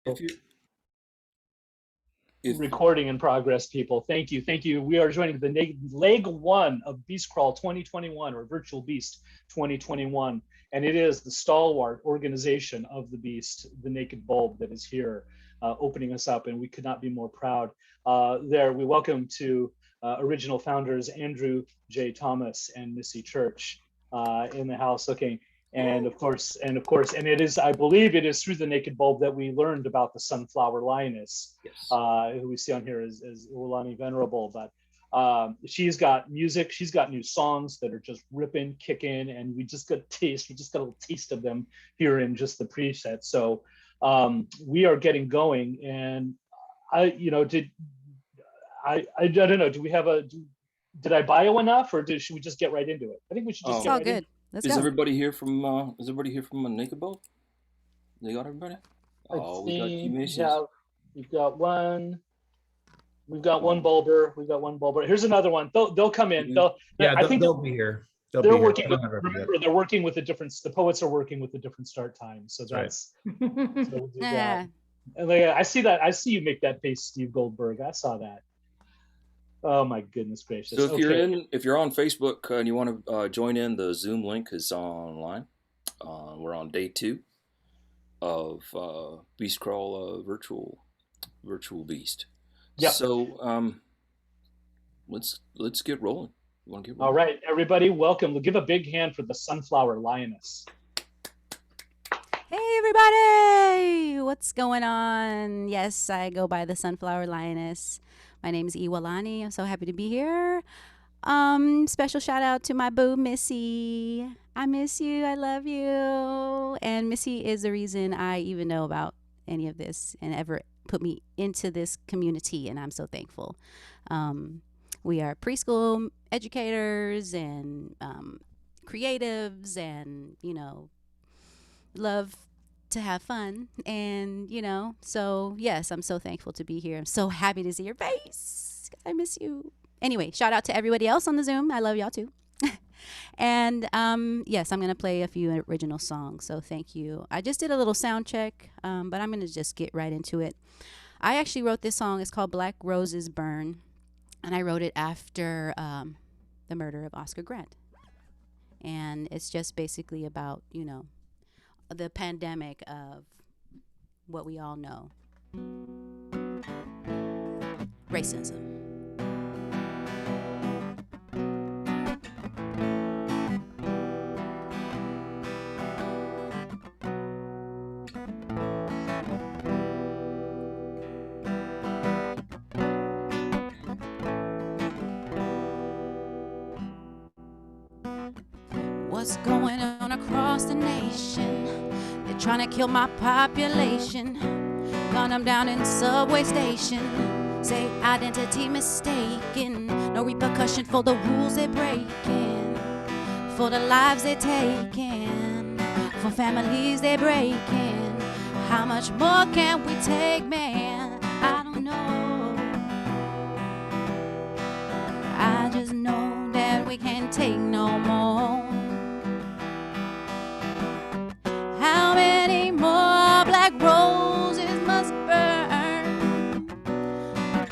If you if Recording in progress, people. Thank you. Thank you. We are joining the leg one of Beast Crawl 2021 or Virtual Beast 2021. And it is the stalwart organization of the Beast, the Naked Bulb, that is here opening us up. And we could not be more proud. We welcome to original founders Andrew J. Thomas and Missy Church in the house. Okay. And of course, and it is, I believe it is through the Naked Bulb that we learned about the Sunflower Lioness, yes, who we see on here as Ulani Venerable. But she's got music, she's got new songs that are just ripping, kicking, and we just got a little taste of them here in just the preset. So we are getting going, and I don't know, do we have did I bio enough, or should we just get right into it? I think we should just It's get all right good. into Let's is go. everybody here from Naked Bowl? They got everybody? it. Oh, we got you, Macy's. We've got one. We've got one bulber. We've got one bulber. Here's another one. They'll come in. I think they'll be here. they're working with. Remember, they're working with a different. The poets are working with a different start time. So that's. So we'll do that. And I see that. I see you make that face, Steve Goldberg. I saw that. Oh my goodness gracious! So if you're on Facebook and you want to join in, the Zoom link is online. We're on day 2 of Beast Crawl virtual Beast. Yeah. So let's get rolling. You want to get rolling? All right, everybody, welcome. We'll give a big hand for the Sunflower Lioness. Hey, everybody! What's going on? Yes, I go by the Sunflower Lioness. My name is Iwalani. I'm so happy to be here. Special shout out to my boo, Missy. I miss you. I love you. And Missy is the reason I even know about any of this and ever put me into this community, and I'm so thankful. We are preschool educators and creatives, and love to have fun, and so yes, I'm so thankful to be here. I'm so happy to see your face. I miss you. Anyway, shout out to everybody else on the Zoom. I love y'all too. And yes, I'm gonna play a few original songs, so thank you. I just did a little sound check, but I'm gonna just get right into it. I actually wrote this song. It's called Black Roses Burn, and I wrote it after the murder of Oscar Grant. And it's just basically about the pandemic of what we all know, racism. What's going on across the nation? They're trying to kill my population. Gun them down in subway station. Say identity mistaken. No repercussion for the rules they're breaking. For the lives they're taking. For families they're breaking. How much more can we take, man? I don't know. I just know that we can't take no more. How many more black roses must burn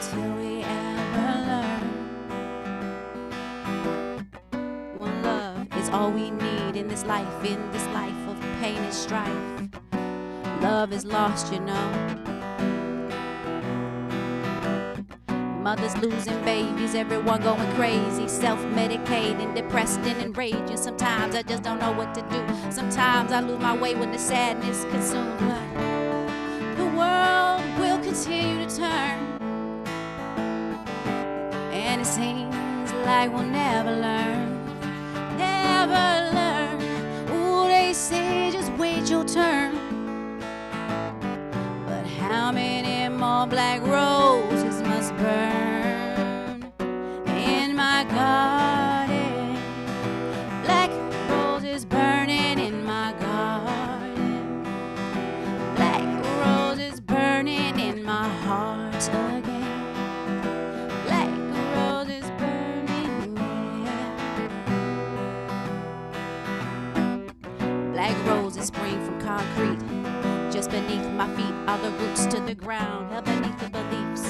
till we ever learn? One love is all we need in this life of pain and strife. Love is lost, Mothers losing babies, everyone going crazy, self-medicating, depressed and enraging. Sometimes I just don't know what to do. Sometimes I lose my way when the sadness consumes. The world will continue to turn, and it seems like we'll never learn. Never learn. Ooh, they say just wait your turn. But how many more black roses must burn in my garden? Black roses burning in my garden. Black roses burning in my heart again. Black roses burning, yeah. Black roses spring from concrete. Just beneath my feet are the roots to the ground, held beneath the beliefs.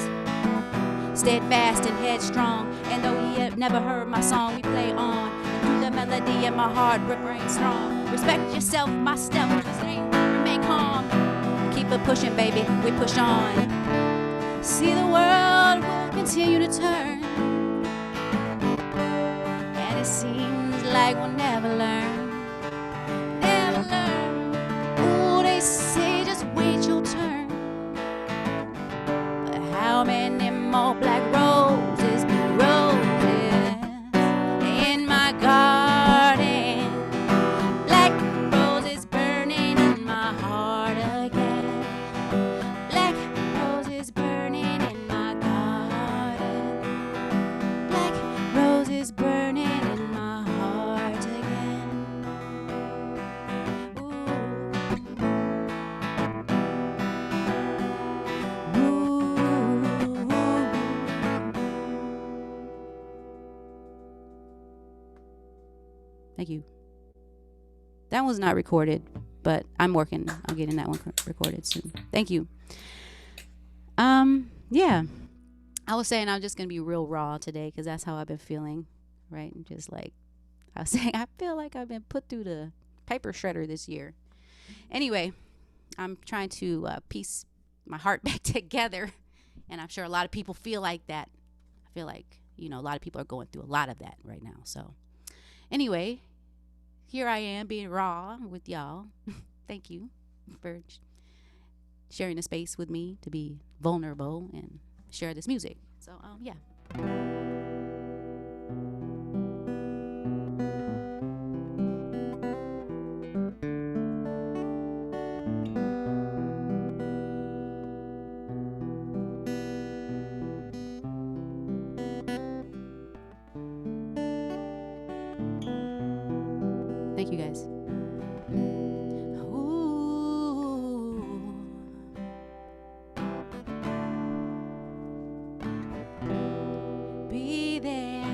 Steadfast and headstrong, and though he had never heard my song, we play on. And through the melody in my heart, refrain strong. Respect yourself, my stealth, remain calm. Keep it pushing, baby, we push on. See, the world will continue to turn, and it seems like we'll never learn. Never learn. Ooh, they say just wait your turn. But how many more black roses, in my garden? Black roses burning in my heart again. Black roses burning in my garden. Black roses burning in my heart again. Thank you. That was not recorded, but I'm working on getting that one recorded soon. Thank you. Yeah. I was saying I'm just going to be real raw today because that's how I've been feeling, right? Just like I was saying, I feel like I've been put through the paper shredder this year. Anyway, I'm trying to piece my heart back together, and I'm sure a lot of people feel like that. I feel like, a lot of people are going through a lot of that right now. So anyway, here I am being raw with y'all. Thank you for sharing the space with me to be vulnerable and share this music. So, yeah. Thank you, guys. Ooh. Be there.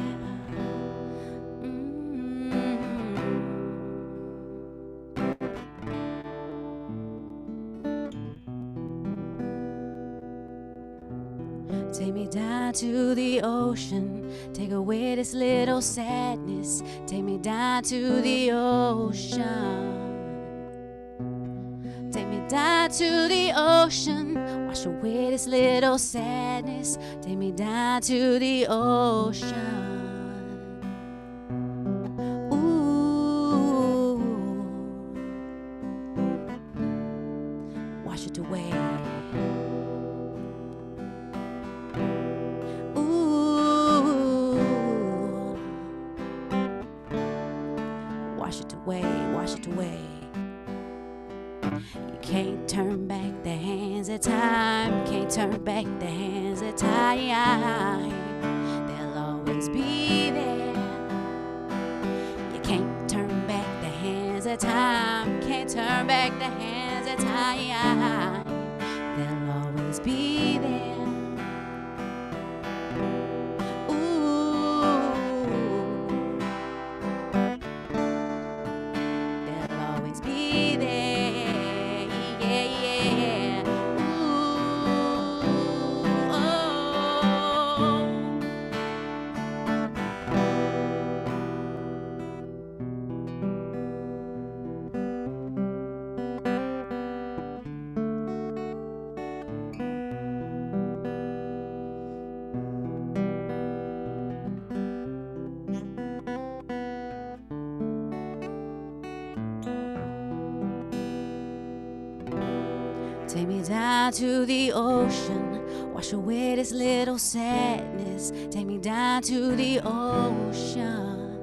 Take me down to the ocean, take away this little sadness. Take me down to the ocean. Take me down to the ocean, wash away this little sadness. Take me down to the ocean. Ooh, wash it away. Wash it away, wash it away. You can't turn back the hands of time. You can't turn back the hands of time. They'll always be there. You can't turn back the hands of time. You can't turn back the hands of time. They'll always be there. Take me down to the ocean, wash away this little sadness. Take me down to the ocean.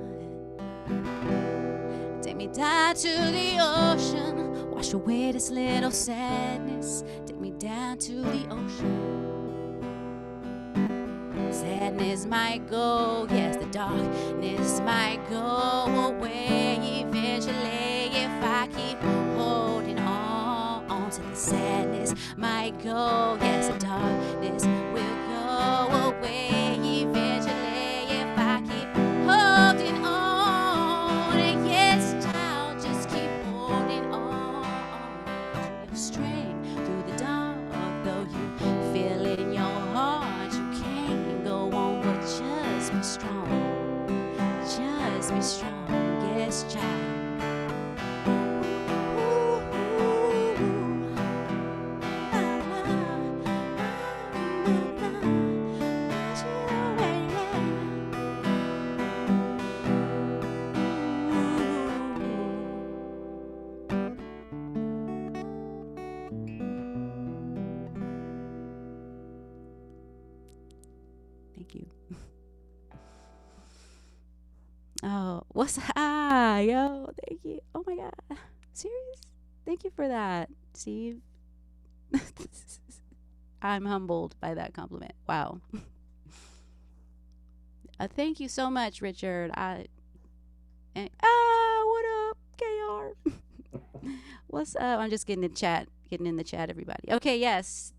Take me down to the ocean, wash away this little sadness. Take me down to the ocean. Sadness might go, yes, the darkness might go away eventually if I keep holding on to the sadness. Might go, yes, the darkness will go away eventually if I keep holding on. And yes, child, just keep holding on. Your strength through the dark of the Thank you. Oh, what's yo? Thank you. Oh my God. Serious? Thank you for that, Steve. I'm humbled by that compliment. Wow. Thank you so much, Richard. What up, KR? What's up? I'm just getting in the chat, everybody. Okay, yes.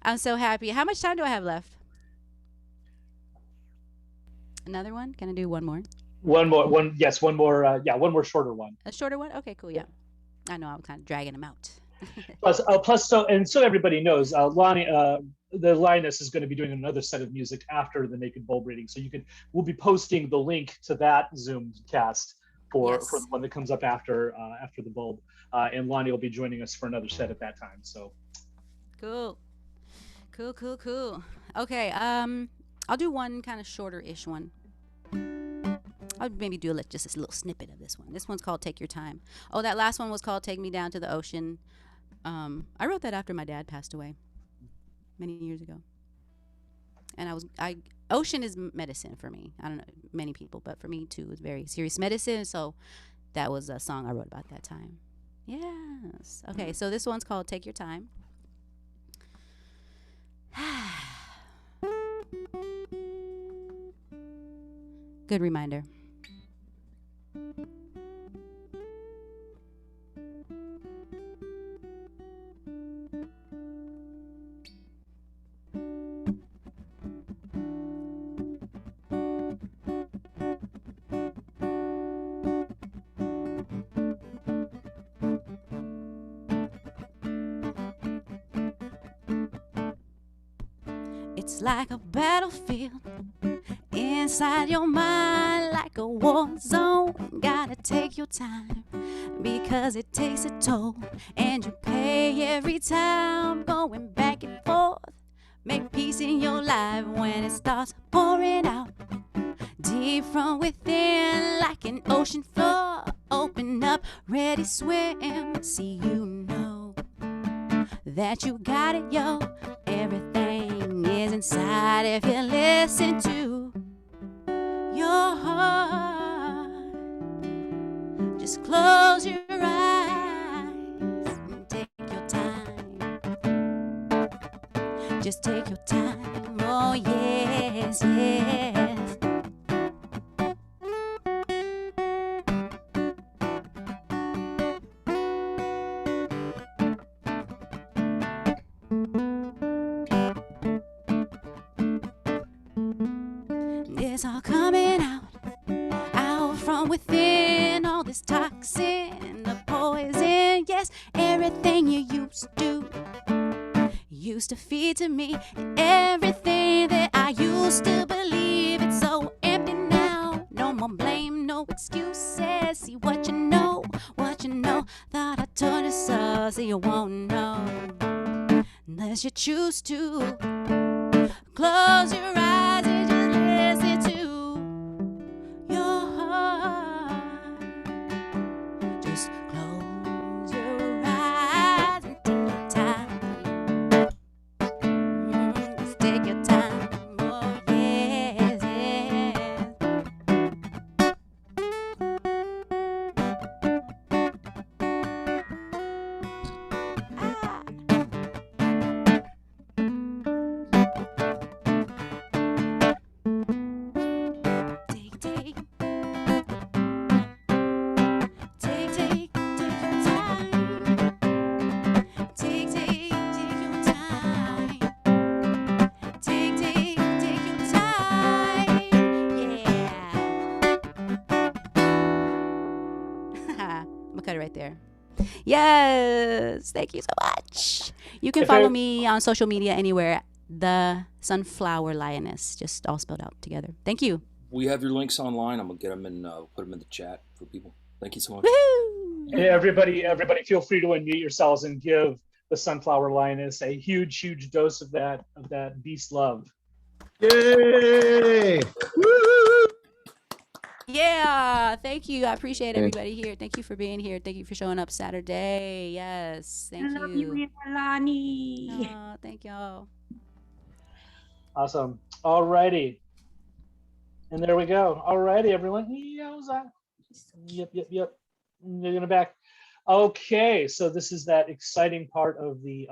I'm so happy. How much time do I have left? Another one? Can I do one more? One more. One more shorter one. A shorter one? Okay, cool. Yeah. I know I'm kind of dragging them out. plus, so everybody knows, Lonnie, the Lioness is going to be doing another set of music after the Naked Bulb reading. So we'll be posting the link to that Zoom cast for the one that comes up after the Bulb, and Lonnie will be joining us for another set at that time. So cool. Okay, I'll do one kind of shorter-ish one. I'll maybe do just a little snippet of this one. This one's called "Take Your Time." Oh, that last one was called "Take Me Down to the Ocean." I wrote that after my dad passed away many years ago, and ocean is medicine for me. I don't know many people, but for me too, it's very serious medicine. So that was a song I wrote about that time. Yes. Okay, so this one's called "Take Your Time." Good reminder. It's like a battlefield inside your mind, like a war zone. Gotta take your time because it takes a toll, and you pay every time, going back and forth. Make peace in your life when it starts pouring out deep from within, like an ocean floor. Open up, ready, swim. See, you know that you got it, yo. Everything is inside if you listen to your heart. Just close your eyes and take your time. Just take your time. Oh yes, yes. It's all coming out from within. All this toxin, the poison, yes, everything you used to feed to me, everything that I used to believe. It's so empty now. No more blame, no excuses. See what you know. Thought I told you so, so you won't know unless you choose to close your eyes and just listen to your heart. Just close your eyes and take your time. Just take your time. Oh yes, yes. Ah. Cut it right there. Yes, thank you so much. You can follow me on social media anywhere. The Sunflower Lioness, just all spelled out together. Thank you. We have your links online. I'm gonna get them and put them in the chat for people. Thank you so much. Woohoo! Hey, everybody, feel free to unmute yourselves and give the Sunflower Lioness a huge dose of that beast love. Yay! Woo! Yeah, thank you. I appreciate everybody here. Thank you for being here. Thank you for showing up Saturday. Yes, thank you. I love you, Lonnie. Oh, thank y'all. Awesome. All righty. And there we go. All righty, everyone. Yowza. Yep. You're gonna back. Okay, so this is that exciting part of the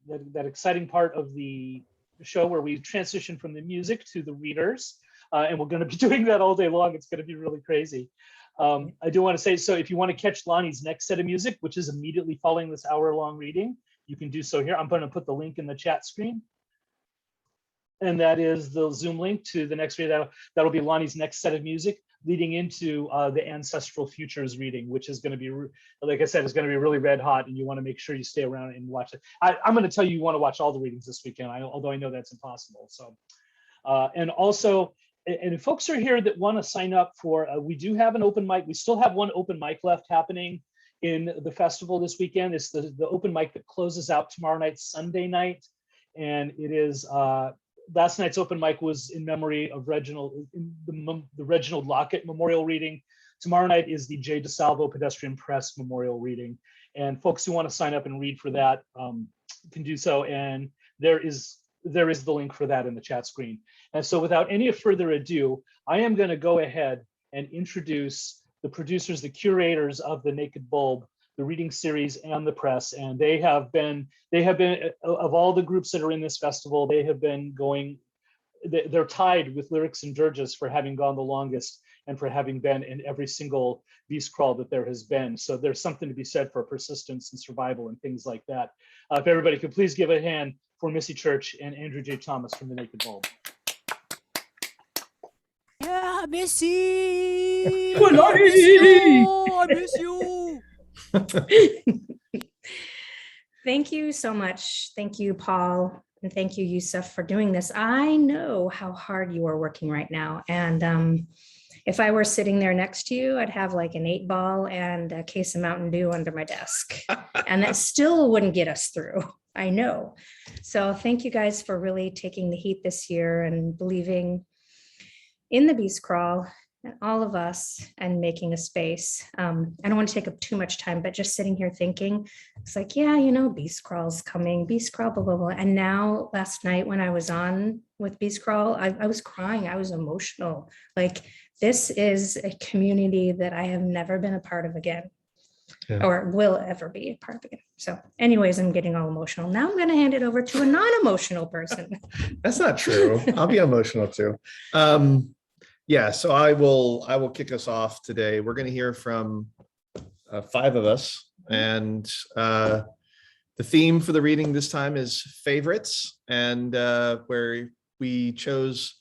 that exciting part of the show where we transition from the music to the readers, and we're going to be doing that all day long. It's going to be really crazy. I do want to say, so if you want to catch Lonnie's next set of music, which is immediately following this hour-long reading, you can do so here. I'm going to put the link in the chat screen. And that is the Zoom link to the next reading. That'll be Lonnie's next set of music, leading into the Ancestral Futures reading, which is going to be, like I said, is going to be really red hot, and you want to make sure you stay around and watch it. I'm going to tell you want to watch all the readings this weekend, although I know that's impossible. So, and also, and if folks are here that want to sign up for, we do have an open mic. We still have one open mic left happening in the festival this weekend. It's the open mic that closes out tomorrow night, Sunday night, and it is. Last night's open mic was in memory of Reginald, the Reginald Lockett Memorial Reading. Tomorrow night is the J. DeSalvo Pedestrian Press Memorial Reading. And folks who want to sign up and read for that can do so. And there is the link for that in the chat screen. And so without any further ado, I am going to go ahead and introduce the producers, the curators of the Naked Bulb, the reading series, and the press. And they have been of all the groups that are in this festival, they have been going, they're tied with Lyrics and Dirges for having gone the longest and for having been in every single beast crawl that there has been. So there's something to be said for persistence and survival and things like that. If everybody could please give a hand for Missy Church and Andrew J. Thomas from the Naked Bulb. Yeah, Missy. I miss you. Thank you so much. Thank you, Paul, and thank you, Yusuf, for doing this. I know how hard you are working right now. And if I were sitting there next to you, I'd have like an 8-ball and a case of Mountain Dew under my desk. And that still wouldn't get us through. I know. So thank you guys for really taking the heat this year and believing in the Beast Crawl and all of us and making a space. I don't want to take up too much time, but just sitting here thinking, it's like, yeah, Beast Crawl's coming, Beast Crawl, blah, blah, blah. And now last night when I was on with Beast Crawl, I was crying, I was emotional. Like, this is a community that I have never been a part of again. Yeah. Or will ever be a part of again. So anyways, I'm getting all emotional. Now I'm going to hand it over to a non-emotional person. That's not true. I'll be emotional too. Yeah, so I will kick us off today. We're going to hear from 5 of us, and the theme for the reading this time is favorites, and where we chose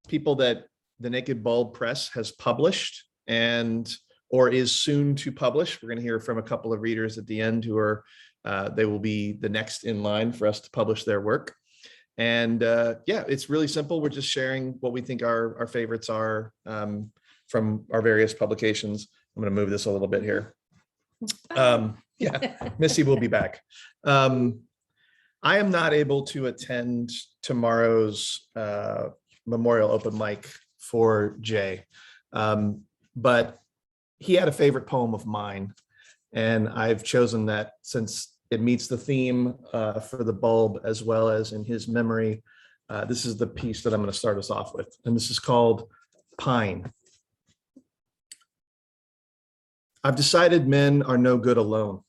people that the Naked Bulb Press has published and or is soon to publish. We're going to hear from a couple of readers at the end who are they will be the next in line for us to publish their work. And yeah, it's really simple. We're just sharing what we think our favorites are from our various publications. I'm going to move this a little bit here. Yeah, Missy will be back. I am not able to attend tomorrow's memorial open mic for Jay, but he had a favorite poem of mine, and I've chosen that since it meets the theme for the bulb as well as in his memory. This is the piece that I'm going to start us off with, and this is called Pine. I've decided men are no good alone.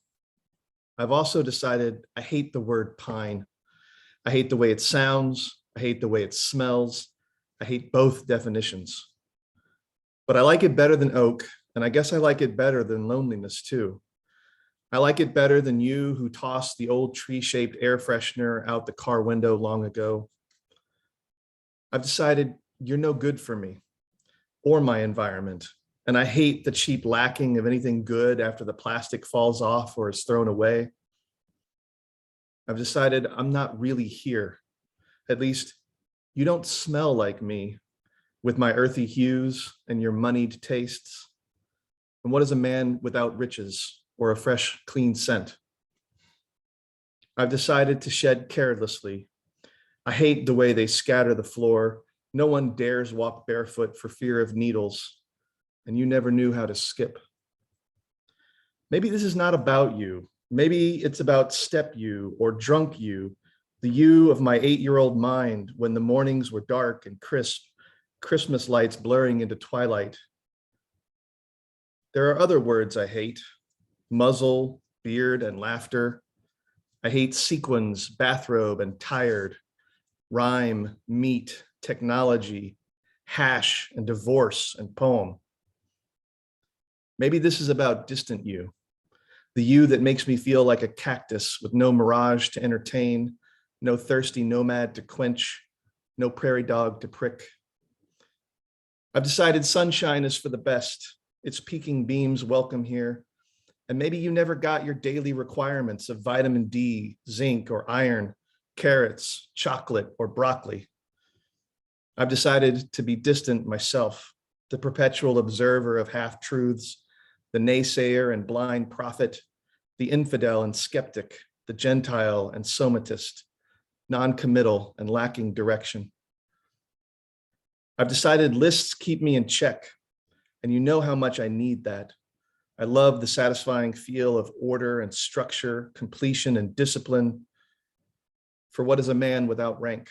I've also decided I hate the word pine. I hate the way it sounds. I hate the way it smells. I hate both definitions. But I like it better than oak, and I guess I like it better than loneliness too. I like it better than you who tossed the old tree-shaped air freshener out the car window long ago. I've decided you're no good for me or my environment, and I hate the cheap lacking of anything good after the plastic falls off or is thrown away. I've decided I'm not really here. At least you don't smell like me with my earthy hues and your moneyed tastes. And what is a man without riches or a fresh, clean scent? I've decided to shed carelessly. I hate the way they scatter the floor. No one dares walk barefoot for fear of needles, and you never knew how to skip. Maybe this is not about you. Maybe it's about step you or drunk you, The you of my 8-year-old mind when the mornings were dark and crisp, Christmas lights blurring into twilight. There are other words I hate: muzzle, beard, and laughter. I hate sequins, bathrobe, and tired, rhyme, meat, technology, hash, and divorce, and poem. Maybe this is about distant you, the you that makes me feel like a cactus with no mirage to entertain, no thirsty nomad to quench, no prairie dog to prick. I've decided sunshine is for the best. Its peaking beams welcome here. And maybe you never got your daily requirements of vitamin D, zinc, or iron, carrots, chocolate, or broccoli. I've decided to be distant myself, the perpetual observer of half-truths, the naysayer and blind prophet, the infidel and skeptic, the Gentile and somatist, non-committal and lacking direction. I've decided lists keep me in check, and you know how much I need that. I love the satisfying feel of order and structure, completion and discipline. For what is a man without rank?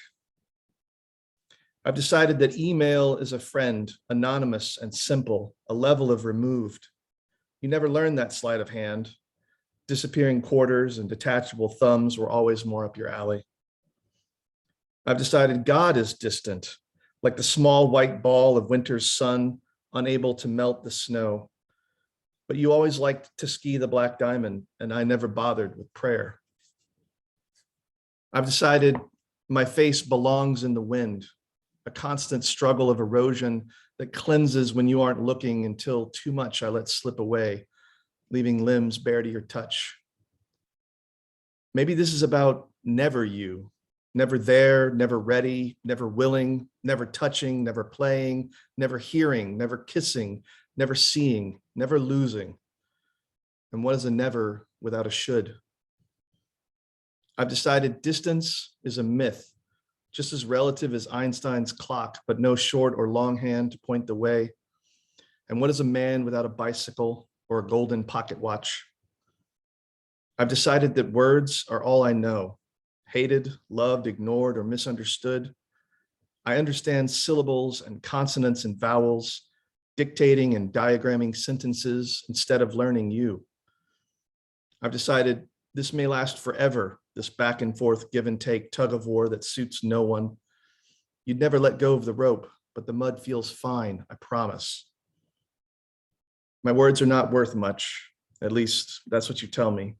I've decided that email is a friend, anonymous and simple, a level of removed. You never learned that sleight of hand. Disappearing quarters and detachable thumbs were always more up your alley. I've decided God is distant, like the small white ball of winter's sun, unable to melt the snow. But you always liked to ski the Black Diamond, and I never bothered with prayer. I've decided my face belongs in the wind, a constant struggle of erosion that cleanses when you aren't looking until too much I let slip away, leaving limbs bare to your touch. Maybe this is about never you, never there, never ready, never willing, never touching, never playing, never hearing, never kissing, never seeing, never losing. And what is a never without a should? I've decided distance is a myth, just as relative as Einstein's clock, but no short or long hand to point the way. And what is a man without a bicycle or a golden pocket watch? I've decided that words are all I know, hated, loved, ignored, or misunderstood. I understand syllables and consonants and vowels, dictating and diagramming sentences instead of learning you. I've decided this may last forever, this back and forth give and take tug of war that suits no one. You'd never let go of the rope, but the mud feels fine, I promise. My words are not worth much, at least that's what you tell me.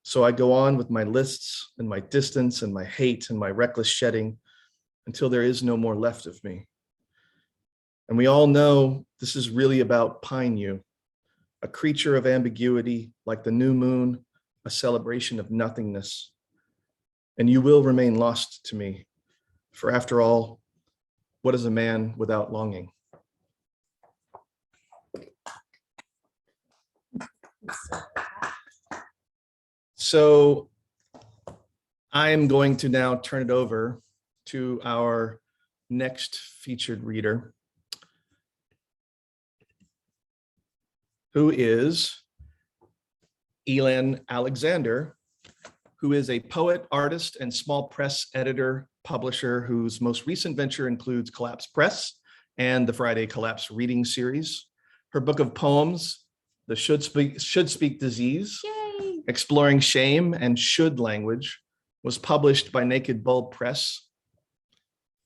So I go on with my lists and my distance and my hate and my reckless shedding until there is no more left of me. And we all know this is really about Pine You, a creature of ambiguity like the new moon, a celebration of nothingness. And you will remain lost to me, for after all, what is a man without longing? So I am going to now turn it over to our next featured reader, who is Elin Alexander, who is a poet, artist, and small press editor, publisher, whose most recent venture includes Collapse Press and the Friday Collapse Reading Series. Her book of poems, The Should Speak Disease, Yay! Exploring Shame and Should Language, was published by Naked Bulb Press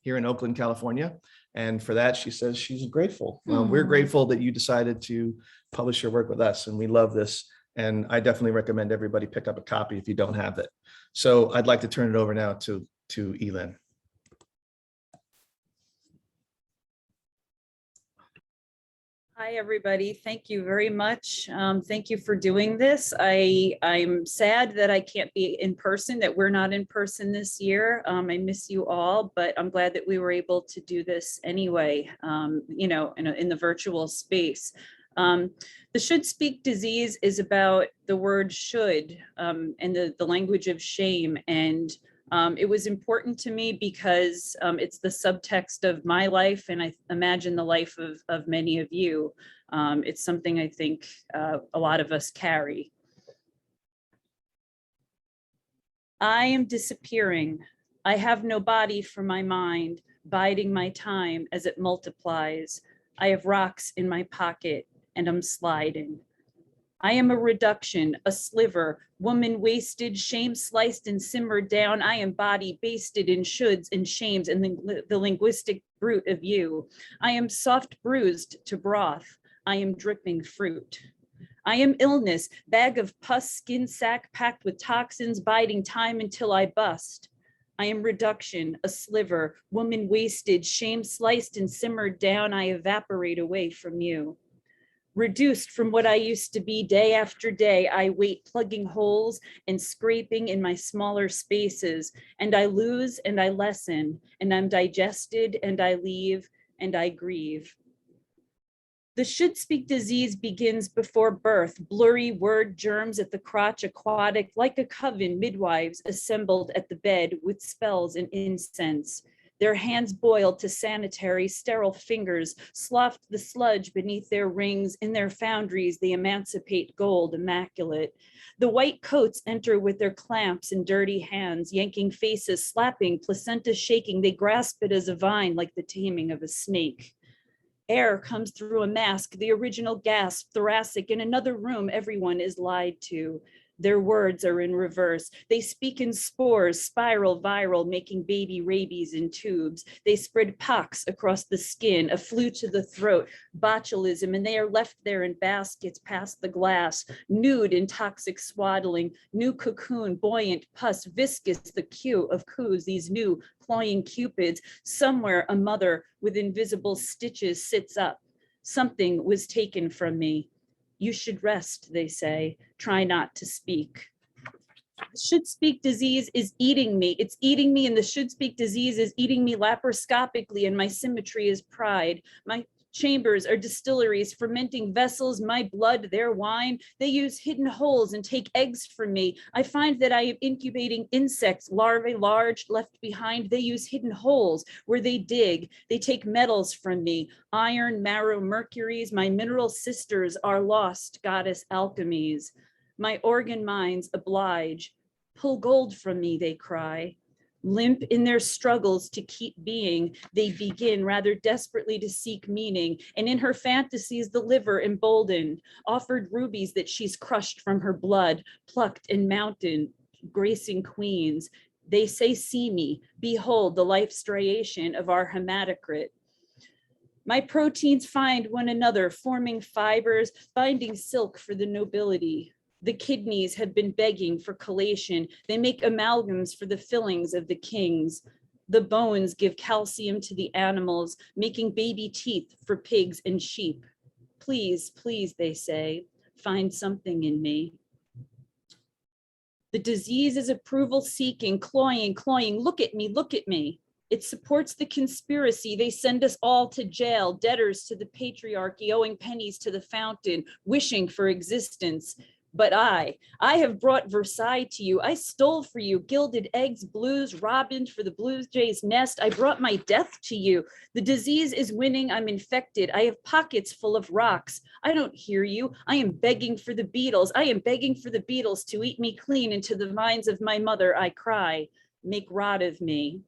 here in Oakland, California. And for that, she says she's grateful. We're grateful that you decided to publish your work with us, and we love this. And I definitely recommend everybody pick up a copy if you don't have it. So I'd like to turn it over now to Elin. Hi, everybody. Thank you very much. Thank you for doing this. I'm sad that I can't be in person, that we're not in person this year. I miss you all, but I'm glad that we were able to do this anyway, you know, in the virtual space. The Should Speak Disease is about the word should and the language of shame. And it was important to me because it's the subtext of my life, and I imagine the life of many of you. It's something I think a lot of us carry. I am disappearing. I have no body for my mind, biding my time as it multiplies. I have rocks in my pocket and I'm sliding. I am a reduction, a sliver, woman wasted, shame sliced and simmered down. I am body basted in shoulds and shames and the linguistic brute of you. I am soft bruised to broth. I am dripping fruit. I am illness, bag of pus, skin sack packed with toxins, biding time until I bust. I am reduction, a sliver, woman wasted, shame sliced and simmered down. I evaporate away from you. Reduced from what I used to be day after day, I wait plugging holes and scraping in my smaller spaces, and I lose and I lessen, and I'm digested and I leave and I grieve. The should speak disease begins before birth, blurry word germs at the crotch aquatic, like a coven midwives assembled at the bed with spells and incense. Their hands boiled to sanitary, sterile fingers, sloughed the sludge beneath their rings. In their foundries, they emancipate gold, immaculate. The white coats enter with their clamps and dirty hands, yanking faces, slapping, placenta shaking. They grasp it as a vine, like the taming of a snake. Air comes through a mask, the original gasp, thoracic. In another room, everyone is lied to. Their words are in reverse. They speak in spores, spiral viral, making baby rabies in tubes. They spread pox across the skin, a flu to the throat, botulism, and they are left there in baskets past the glass, nude in toxic swaddling, new cocoon, buoyant, pus, viscous, the cue of coups, these new clawing cupids. Somewhere a mother with invisible stitches sits up. Something was taken from me. You should rest, they say. Try not to speak. Should speak disease is eating me. It's eating me, and the should speak disease is eating me laparoscopically, and my symmetry is pride. My chambers are distilleries, fermenting vessels, my blood, their wine. They use hidden holes and take eggs from me. I find that I am incubating insects, larvae large, left behind. They use hidden holes where they dig. They take metals from me, iron, marrow, mercuries. My mineral sisters are lost, goddess alchemies. My organ minds oblige. Pull gold from me, they cry. Limp in their struggles to keep being, they begin rather desperately to seek meaning. And in her fantasies, the liver emboldened, offered rubies that she's crushed from her blood, plucked and mounted, gracing queens. They say, see me, behold the life striation of our hematocrit. My proteins find one another, forming fibers, binding silk for the nobility. The kidneys have been begging for collation. They make amalgams for the fillings of the kings. The bones give calcium to the animals, making baby teeth for pigs and sheep. Please, please, they say, find something in me. The disease is approval seeking, cloying, look at me, look at me. It supports the conspiracy. They send us all to jail, debtors to the patriarchy, owing pennies to the fountain, wishing for existence. But I have brought Versailles to you. I stole for you gilded eggs, blues, robins for the blue jay's nest. I brought my death to you. The disease is winning. I'm infected. I have pockets full of rocks. I don't hear you. I am begging for the beetles. I am begging for the beetles to eat me clean. Into the minds of my mother, I cry, make rot of me.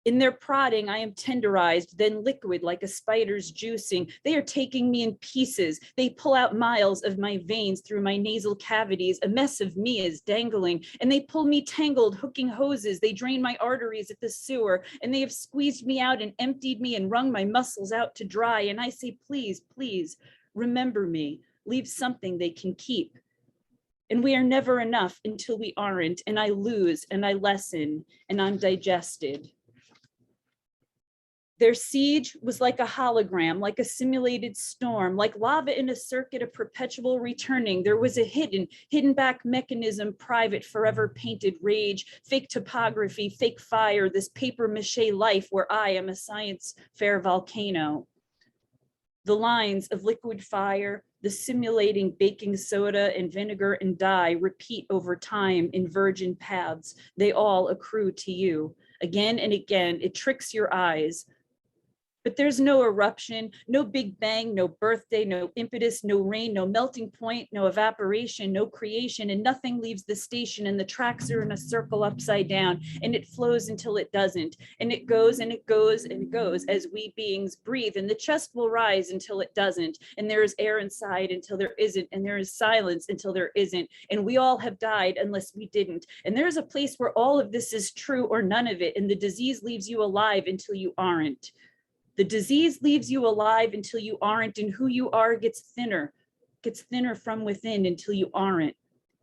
In their prodding, I am tenderized, then liquid like a spider's juicing. They are taking me in pieces. They pull out miles of my veins through my nasal cavities. A mess of me is dangling, and they pull me tangled, hooking hoses. They drain my arteries at the sewer, and they have squeezed me out and emptied me and wrung my muscles out to dry. And I say, please, please, remember me. Leave something they can keep. And we are never enough until we aren't, and I lose, and I lessen, and I'm digested. Their siege was like a hologram, like a simulated storm, like lava in a circuit of perpetual returning. There was a hidden back mechanism, private, forever painted rage, fake topography, fake fire, this paper mache life where I am a science fair volcano. The lines of liquid fire, the simulating baking soda and vinegar and dye repeat over time in virgin paths. They all accrue to you. Again and again, it tricks your eyes. But there's no eruption, no big bang, no birthday, no impetus, no rain, no melting point, no evaporation, no creation, and nothing leaves the station, and the tracks are in a circle upside down, and it flows until it doesn't, and it goes and it goes and it goes as we beings breathe, and the chest will rise until it doesn't, and there is air inside until there isn't, and there is silence until there isn't, and we all have died unless we didn't, and there's a place where all of this is true or none of it, and the disease leaves you alive until you aren't. The disease leaves you alive until you aren't, and who you are gets thinner from within until you aren't.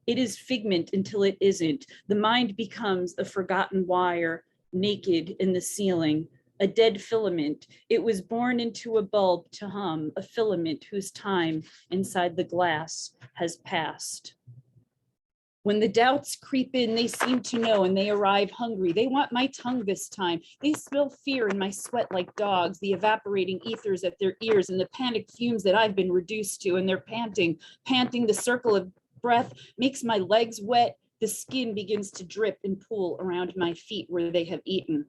It is figment until it isn't. The mind becomes a forgotten wire, naked in the ceiling, a dead filament. It was born into a bulb to hum, a filament whose time inside the glass has passed. When the doubts creep in, they seem to know, and they arrive hungry. They want my tongue this time. They smell fear in my sweat like dogs, the evaporating ethers at their ears and the panic fumes that I've been reduced to, and they're panting. The circle of breath makes my legs wet. The skin begins to drip and pool around my feet where they have eaten.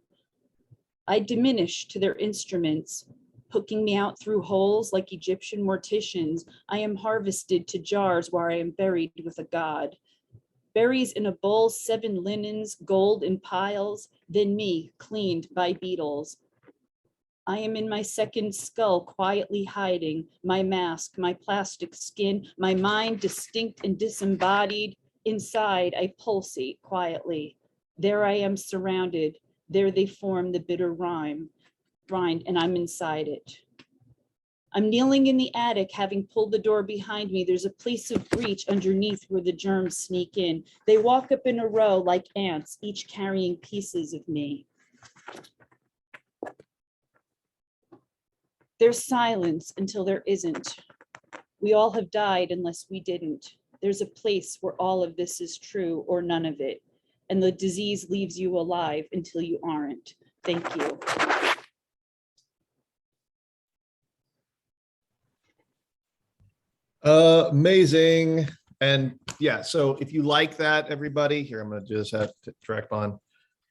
I diminish to their instruments, hooking me out through holes like Egyptian morticians. I am harvested to jars where I am buried with a god. Berries in a bowl, 7 linens, gold in piles, then me, cleaned by beetles. I am in my second skull, quietly hiding, my mask, my plastic skin, my mind distinct and disembodied. Inside, I pulsate quietly. There I am surrounded. There they form the bitter rind, and I'm inside it. I'm kneeling in the attic, having pulled the door behind me. There's a place of breach underneath where the germs sneak in. They walk up in a row like ants, each carrying pieces of me. There's silence until there isn't. We all have died unless we didn't. There's a place where all of this is true or none of it. And the disease leaves you alive until you aren't. Thank you. Amazing. And yeah, so if you like that, everybody, here, I'm going to just have to direct on.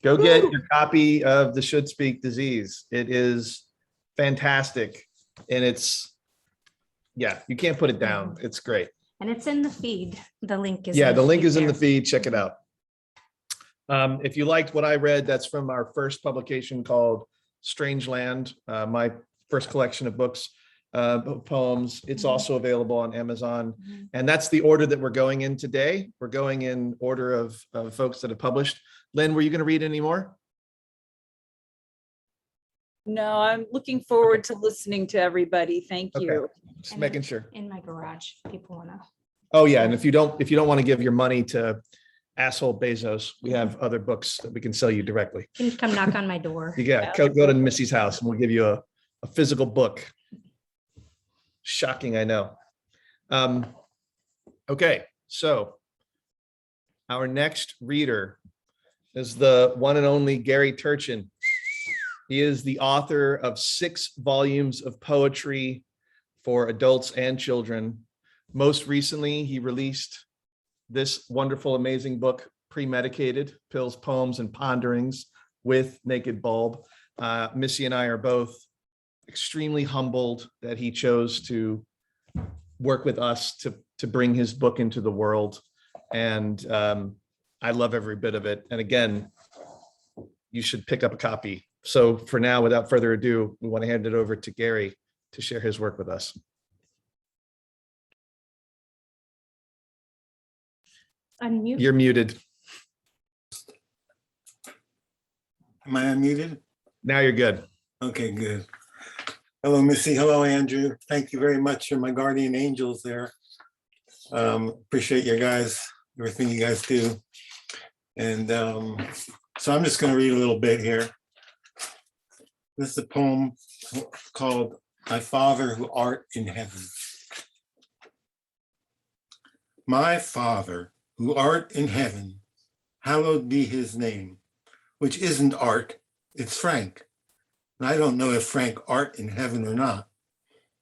Go get your copy of The Should Speak Disease. It is fantastic. And it's, yeah, you can't put it down. It's great. And it's in the feed. The link is. Yeah, in the link is in there. the feed. Check it out. If you liked what I read, that's from our first publication called Strange Land, my first collection of books, poems. It's also available on Amazon. And that's the order that we're going in today. We're going in order of folks that have published. Lynn, were you going to read any more? No, I'm looking forward to listening to everybody. Thank you. Just And making it's sure. In my garage, people want to. Oh yeah, and if you don't want to give your money to asshole Bezos, we have other books that we can sell you directly. You can come knock on my door. Yeah, go to Missy's house and we'll give you a physical book. Shocking, I know. Okay, so our next reader is the one and only Gary Turchin. He is the author of 6 volumes of poetry for adults and children. Most recently, he released this wonderful, amazing book, Premedicated, Pills, Poems, and Ponderings with Naked Bulb. Missy and I are both extremely humbled that he chose to work with us to bring his book into the world. And I love every bit of it. And again, you should pick up a copy. So for now, without further ado, we want to hand it over to Gary to share his work with us. Unmute. You're muted. Am I unmuted? Now you're good. Okay, good. Hello, Missy. Hello, Andrew. Thank you very much for my guardian angels there. Appreciate you guys, everything you guys do. And so I'm just going to read a little bit here. This is a poem called My Father Who Art in Heaven. My Father who art in heaven, hallowed be his name, which isn't art, it's Frank. And I don't know if Frank art in heaven or not.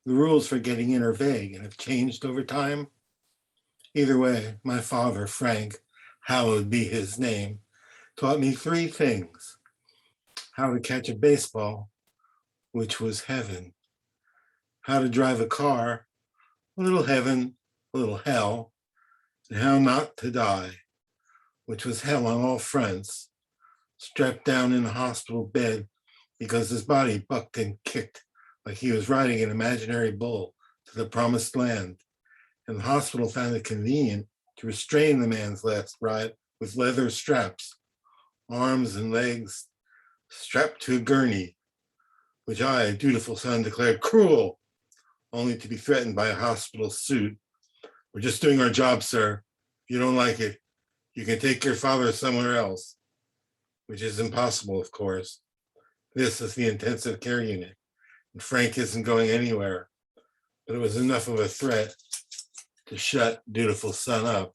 The rules for getting in are vague and have changed over time. Either way, my father, Frank, hallowed be his name, taught me 3 things: how to catch a baseball, which was heaven. How to drive a car, a little heaven, a little hell, and how not to die, which was hell on all fronts. Strapped down in a hospital bed because his body bucked and kicked like he was riding an imaginary bull to the promised land. And the hospital found it convenient to restrain the man's last ride with leather straps, arms and legs strapped to a gurney, which I, dutiful son, declared cruel, only to be threatened by a hospital suit. We're just doing our job, sir. If you don't like it, you can take your father somewhere else, which is impossible, of course. This is the intensive care unit, and Frank isn't going anywhere. But it was enough of a threat to shut dutiful son up.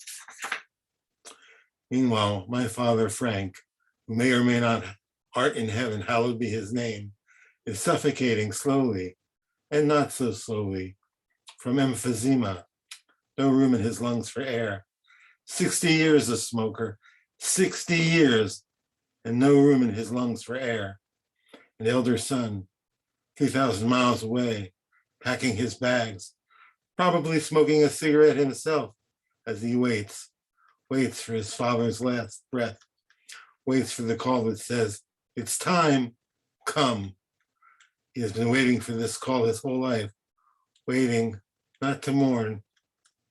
Meanwhile, my father, Frank, who may or may not art in heaven, hallowed be his name, is suffocating slowly, and not so slowly, from emphysema. No room in his lungs for air. 60 years a smoker, 60 years, and no room in his lungs for air. An elder son, 3,000 miles away, packing his bags, probably smoking a cigarette himself as he waits for his father's last breath, waits for the call that says, it's time, come. He has been waiting for this call his whole life, waiting not to mourn,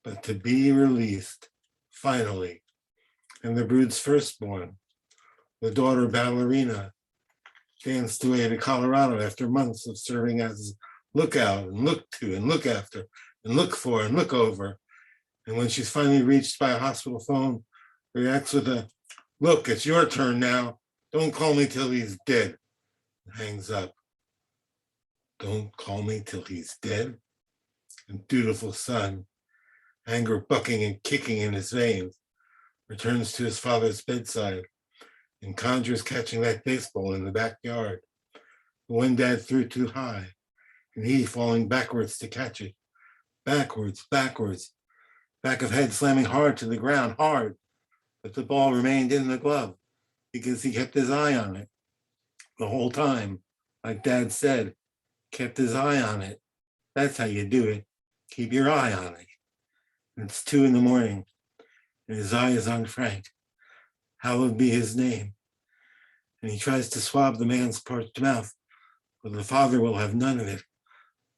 but to be released, finally. And the brood's firstborn, the daughter ballerina, danced away to Colorado after months of serving as lookout and look to and look after and look for and look over. And when she's finally reached by a hospital phone, reacts with a, look, it's your turn now. Don't call me till he's dead. And hangs up. Don't call me till he's dead. And dutiful son, anger bucking and kicking in his veins, returns to his father's bedside and conjures catching that baseball in the backyard. The one dad threw too high, and he falling backwards to catch it. Backwards, back of head slamming hard to the ground, hard, but the ball remained in the glove because he kept his eye on it the whole time. Like Dad said, kept his eye on it. That's how you do it. Keep your eye on it. And it's 2 a.m, and his eye is on Frank. Hallowed be his name. And he tries to swab the man's parched mouth, but the father will have none of it.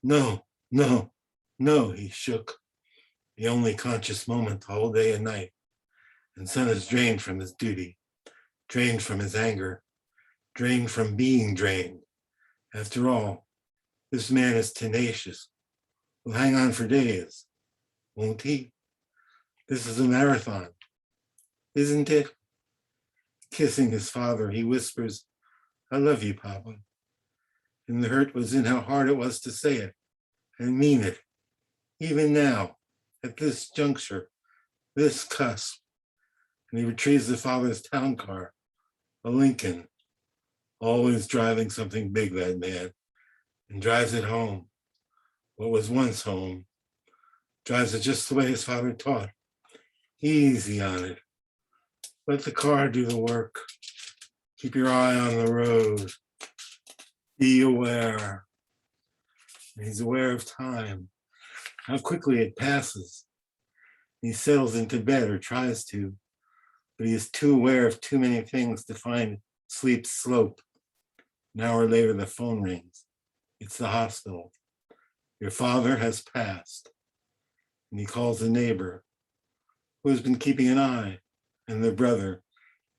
No, no, no, he shook. The only conscious moment the whole day and night. And son is drained from his duty, drained from his anger, drained from being drained. After all, this man is tenacious. Will hang on for days, won't he? This is a marathon, isn't it? Kissing his father, he whispers, I love you, Papa. And the hurt was in how hard it was to say it and mean it. Even now, at this juncture, this cusp. And he retrieves the father's town car, a Lincoln, always driving something big, that man, and drives it home, what was once home, drives it just the way his father taught, easy on it. Let the car do the work. Keep your eye on the road. Be aware. And he's aware of time, how quickly it passes. He settles into bed or tries to, but he is too aware of too many things to find sleep's slope. An hour later, the phone rings. It's the hospital. Your father has passed. And he calls a neighbor who has been keeping an eye, and the brother,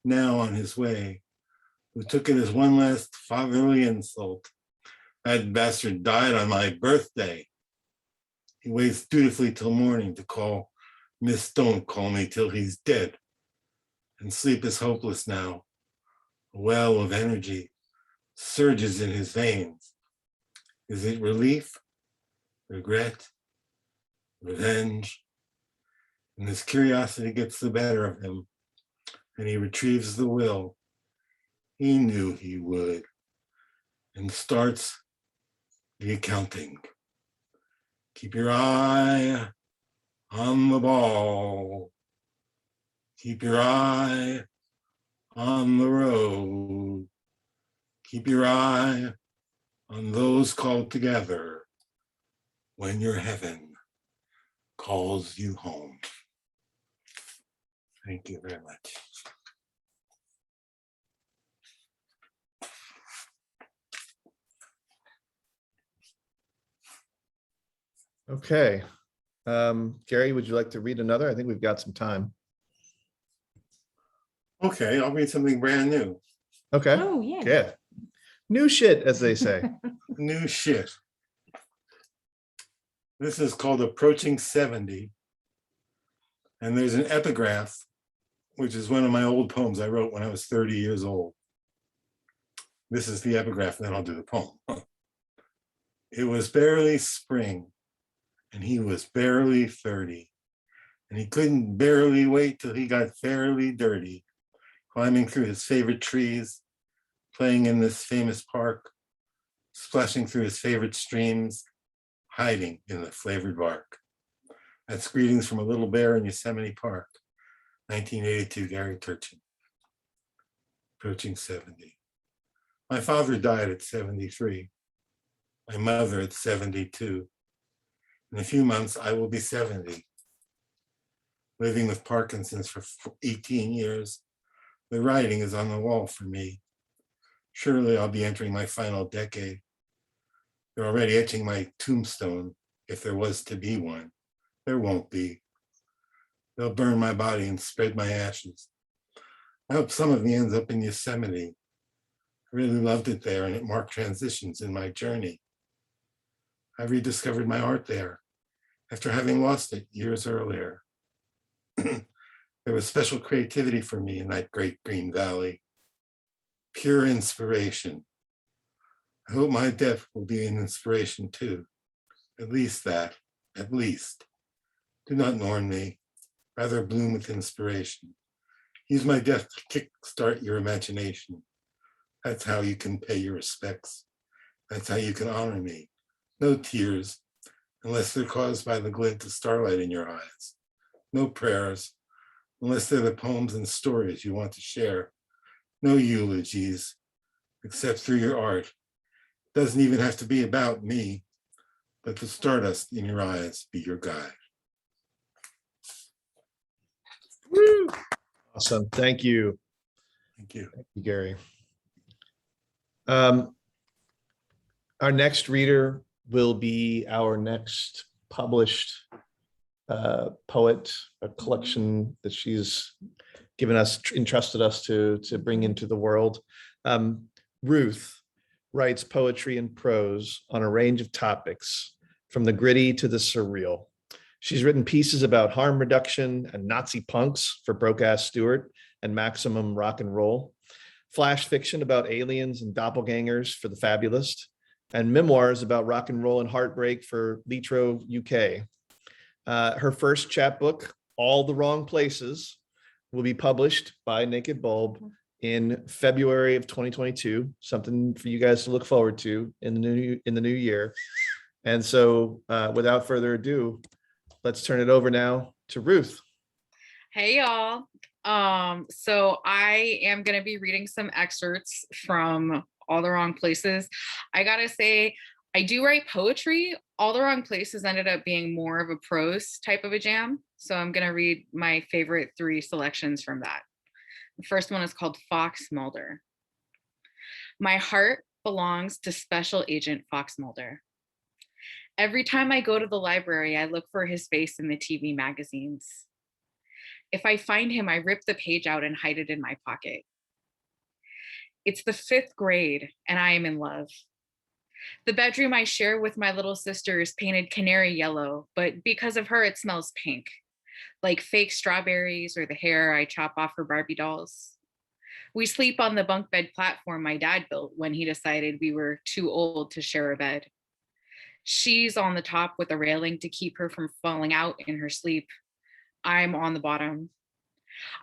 now on his way, who took it as one last fatherly insult. That bastard died on my birthday. He waits dutifully till morning to call, Miss, don't call me till he's dead. And sleep is hopeless now. A well of energy surges in his veins. Is it relief, regret, revenge? And his curiosity gets the better of him, and he retrieves the will. He knew he would, and starts the accounting. Keep your eye on the ball. Keep your eye on the road. Keep your eye on those called together when your heaven calls you home. Thank you very much. Okay. Gary, would you like to read another? I think we've got some time. Okay, I'll read something brand new. Okay. Oh, yeah. Yeah. New shit, as they say. New shit. This is called Approaching 70. And there's an epigraph, which is one of my old poems I wrote when I was 30 years old. This is the epigraph, and then I'll do the poem. It was barely spring, and he was barely 30. And he couldn't barely wait till he got fairly dirty, climbing through his favorite trees, playing in this famous park, splashing through his favorite streams, hiding in the flavored bark. That's Greetings from a Little Bear in Yosemite Park, 1982, Gary Turchin. Approaching 70. My father died at 73. My mother at 72. In a few months, I will be 70. Living with Parkinson's for 18 years, the writing is on the wall for me. Surely I'll be entering my final decade. They're already etching my tombstone, if there was to be one. There won't be. They'll burn my body and spread my ashes. I hope some of me ends up in Yosemite. I really loved it there, and it marked transitions in my journey. I rediscovered my art there after having lost it years earlier. There was special creativity for me in that great green valley. Pure inspiration. I hope my death will be an inspiration too. At least that, at least. Do not mourn me, rather bloom with inspiration. Use my death to kickstart your imagination. That's how you can pay your respects. That's how you can honor me. No tears, unless they're caused by the glint of starlight in your eyes. No prayers, unless they're the poems and stories you want to share. No eulogies, except through your art. It doesn't even have to be about me. Let the stardust in your eyes be your guide. Woo! Awesome. Thank you. Thank you. Thank you, Gary. Our next reader will be our next published poet, a collection that she's given us, entrusted us to bring into the world. Ruth writes poetry and prose on a range of topics, from the gritty to the surreal. She's written pieces about harm reduction and Nazi punks for Broke-Ass Stewart and Maximum Rock and Roll, flash fiction about aliens and doppelgangers for The Fabulist, and memoirs about rock and roll and heartbreak for Litro UK. Her first chapbook, All the Wrong Places, will be published by Naked Bulb in February of 2022, something for you guys to look forward to in the new year. And so without further ado, let's turn it over now to Ruth. Hey, y'all. So I am going to be reading some excerpts from All the Wrong Places. I got to say, I do write poetry. All the Wrong Places ended up being more of a prose type of a jam. So I'm going to read my favorite 3 selections from that. The first one is called Fox Mulder. My heart belongs to Special Agent Fox Mulder. Every time I go to the library, I look for his face in the TV magazines. If I find him, I rip the page out and hide it in my pocket. It's the 5th grade, and I am in love. The bedroom I share with my little sister is painted canary yellow, but because of her, it smells pink, like fake strawberries or the hair I chop off her Barbie dolls. We sleep on the bunk bed platform my dad built when he decided we were too old to share a bed. She's on the top with a railing to keep her from falling out in her sleep. I'm on the bottom.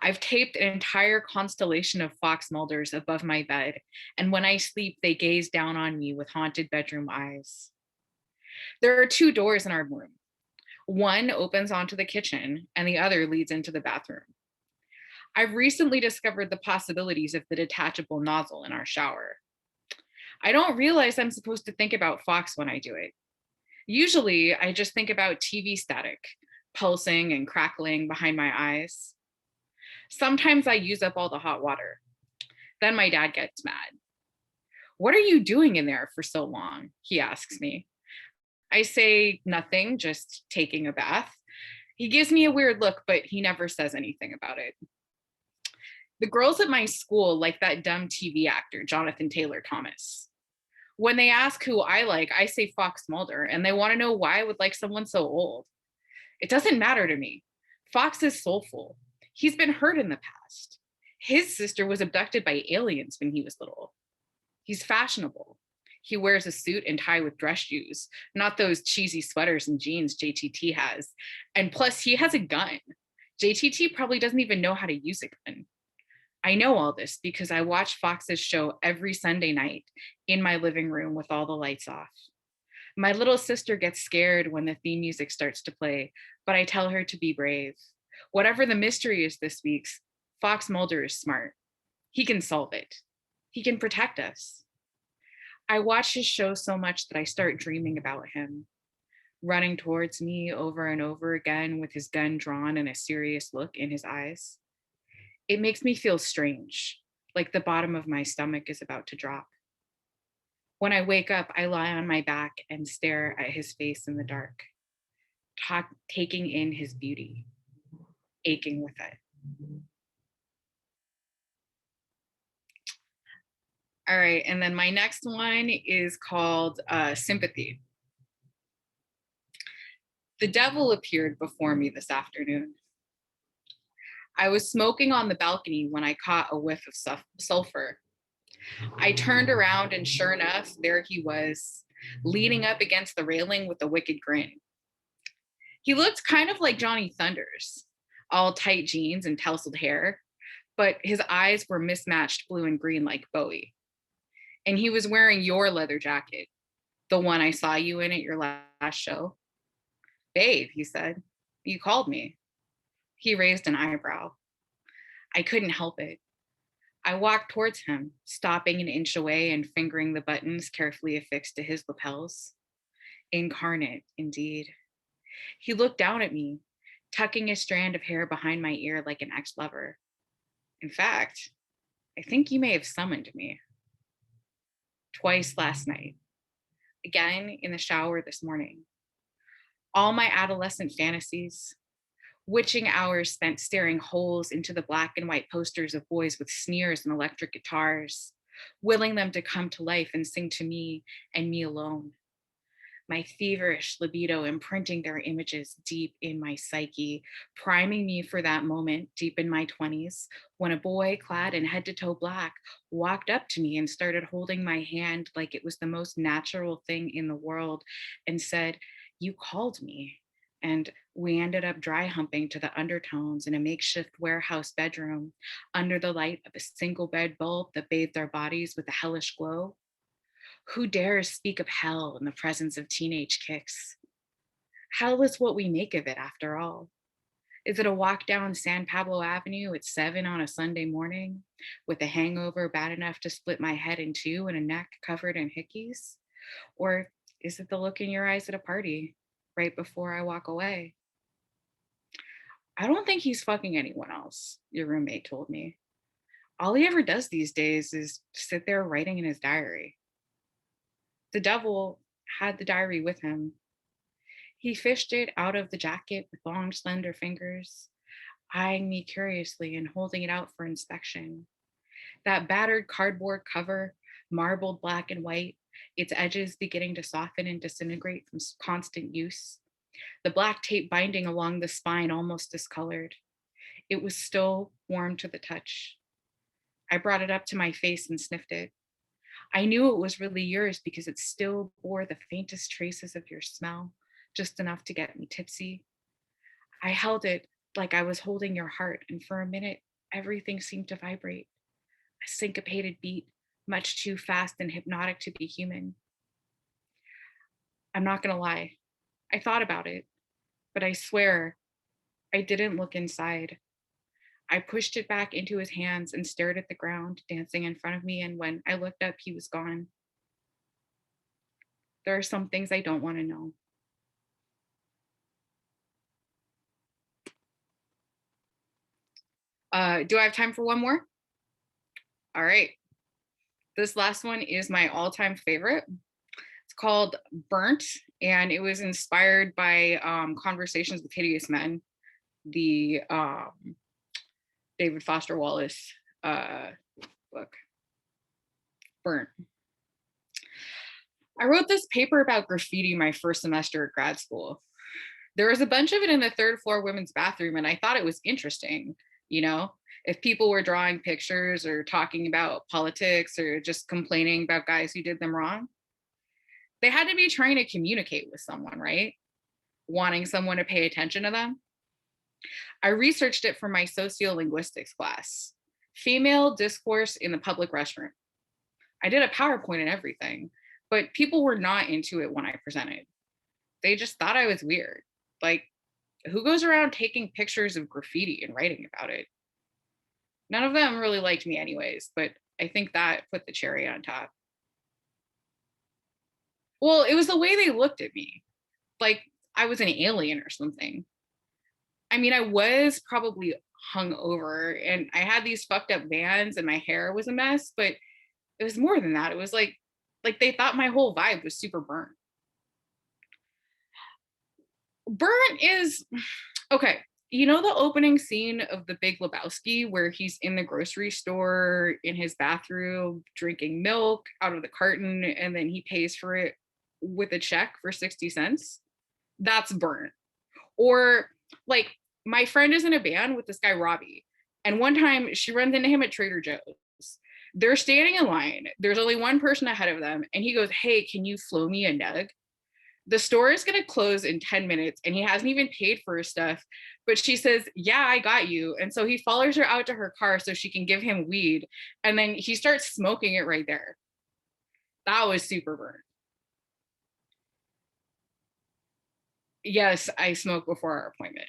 I've taped an entire constellation of fox Mulders above my bed, and when I sleep, they gaze down on me with haunted bedroom eyes. There are 2 doors in our room. One opens onto the kitchen, and the other leads into the bathroom. I've recently discovered the possibilities of the detachable nozzle in our shower. I don't realize I'm supposed to think about Fox when I do it. Usually, I just think about TV static, pulsing and crackling behind my eyes. Sometimes I use up all the hot water. Then my dad gets mad. "What are you doing in there for so long?" he asks me. I say nothing, just taking a bath. He gives me a weird look, but he never says anything about it. The girls at my school like that dumb TV actor, Jonathan Taylor Thomas. When they ask who I like, I say Fox Mulder, and they want to know why I would like someone so old. It doesn't matter to me. Fox is soulful. He's been hurt in the past. His sister was abducted by aliens when he was little. He's fashionable. He wears a suit and tie with dress shoes, not those cheesy sweaters and jeans JTT has. And plus, he has a gun. JTT probably doesn't even know how to use a gun. I know all this because I watch Fox's show every Sunday night in my living room with all the lights off. My little sister gets scared when the theme music starts to play, but I tell her to be brave. Whatever the mystery is this week's, Fox Mulder is smart. He can solve it. He can protect us. I watch his show so much that I start dreaming about him, running towards me over and over again with his gun drawn and a serious look in his eyes. It makes me feel strange, like the bottom of my stomach is about to drop. When I wake up, I lie on my back and stare at his face in the dark, taking in his beauty, aching with it. All right, and then my next one is called Sympathy. The devil appeared before me this afternoon. I was smoking on the balcony when I caught a whiff of sulfur. I turned around and sure enough, there he was, leaning up against the railing with a wicked grin. He looked kind of like Johnny Thunders, all tight jeans and tousled hair, but his eyes were mismatched blue and green like Bowie. And he was wearing your leather jacket, the one I saw you in at your last show. "Babe," he said, "you called me." He raised an eyebrow. I couldn't help it. I walked towards him, stopping an inch away and fingering the buttons carefully affixed to his lapels. Incarnate, indeed. He looked down at me, tucking a strand of hair behind my ear like an ex-lover. "In fact, I think you may have summoned me." Twice last night. Again in the shower this morning. All my adolescent fantasies, witching hours spent staring holes into the black and white posters of boys with sneers and electric guitars, willing them to come to life and sing to me and me alone. My feverish libido imprinting their images deep in my psyche, priming me for that moment deep in my 20s when a boy clad in head to toe black walked up to me and started holding my hand like it was the most natural thing in the world and said, "You called me." And we ended up dry humping to the undertones in a makeshift warehouse bedroom under the light of a single bed bulb that bathed our bodies with a hellish glow. Who dares speak of hell in the presence of teenage kicks? Hell is what we make of it after all. Is it a walk down San Pablo Avenue at 7 on a Sunday morning with a hangover bad enough to split my head in two and a neck covered in hickeys? Or is it the look in your eyes at a party right before I walk away? "I don't think he's fucking anyone else," your roommate told me. "All he ever does these days is sit there writing in his diary." The devil had the diary with him. He fished it out of the jacket with long, slender fingers, eyeing me curiously and holding it out for inspection. That battered cardboard cover, marbled black and white, its edges beginning to soften and disintegrate from constant use. The black tape binding along the spine almost discolored. It was still warm to the touch. I brought it up to my face and sniffed it. I knew it was really yours because it still bore the faintest traces of your smell, just enough to get me tipsy. I held it like I was holding your heart, and for a minute, everything seemed to vibrate. A syncopated beat, much too fast and hypnotic to be human. I'm not gonna lie, I thought about it, but I swear I didn't look inside. I pushed it back into his hands and stared at the ground dancing in front of me, and when I looked up, he was gone. There are some things I don't want to know. Do I have time for one more? All right. This last one is my all-time favorite. It's called Burnt, and it was inspired by Conversations with Hideous Men, the David Foster Wallace book. Burnt. I wrote this paper about graffiti my first semester at grad school. There was a bunch of it in the third floor women's bathroom, and I thought it was interesting, you know, if people were drawing pictures or talking about politics or just complaining about guys who did them wrong. They had to be trying to communicate with someone, right? Wanting someone to pay attention to them. I researched it for my sociolinguistics class, female discourse in the public restroom. I did a PowerPoint and everything, but people were not into it when I presented. They just thought I was weird. Like, who goes around taking pictures of graffiti and writing about it? None of them really liked me anyways, but I think that put the cherry on top. Well, it was the way they looked at me, like I was an alien or something. I mean, I was probably hungover and I had these fucked up bands and my hair was a mess, but it was more than that. It was like they thought my whole vibe was super burnt. Burnt is, okay, you know the opening scene of The Big Lebowski where he's in the grocery store in his bathroom drinking milk out of the carton and then he pays for it with a check for 60 cents? That's Burnt. Or like, my friend is in a band with this guy Robbie, and one time she runs into him at Trader Joe's. They're standing in line. There's only one person ahead of them, and he goes, "Hey, can you flow me a nug?" The store is gonna close in 10 minutes, and he hasn't even paid for his stuff. But she says, "Yeah, I got you." And so he follows her out to her car so she can give him weed, and then he starts smoking it right there. That was super burnt. Yes, I smoked before our appointment.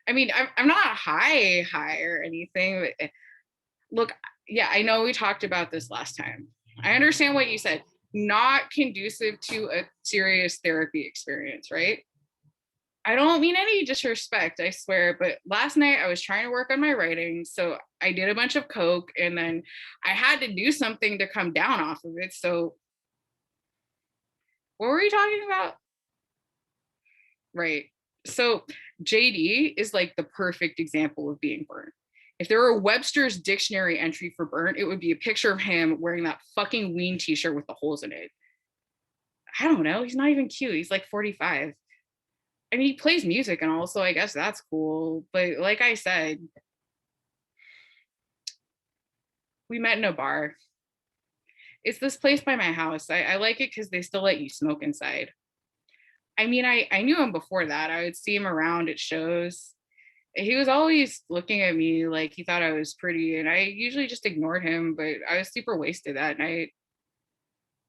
I mean, I'm not high or anything, but look, yeah, I know we talked about this last time. I understand what you said. Not conducive to a serious therapy experience, right? I don't mean any disrespect, I swear, but last night I was trying to work on my writing, so I did a bunch of coke, and then I had to do something to come down off of it, so what were we talking about? Right. So JD is like the perfect example of being burnt. If there were a Webster's dictionary entry for burnt, it would be a picture of him wearing that fucking Ween t-shirt with the holes in it. I don't know. He's not even cute. He's like 45. I mean, he plays music and all, so I guess that's cool. But like I said, we met in a bar. It's this place by my house. I like it because they still let you smoke inside. I mean, I knew him before that. I would see him around at shows. He was always looking at me like he thought I was pretty, and I usually just ignored him, but I was super wasted that night.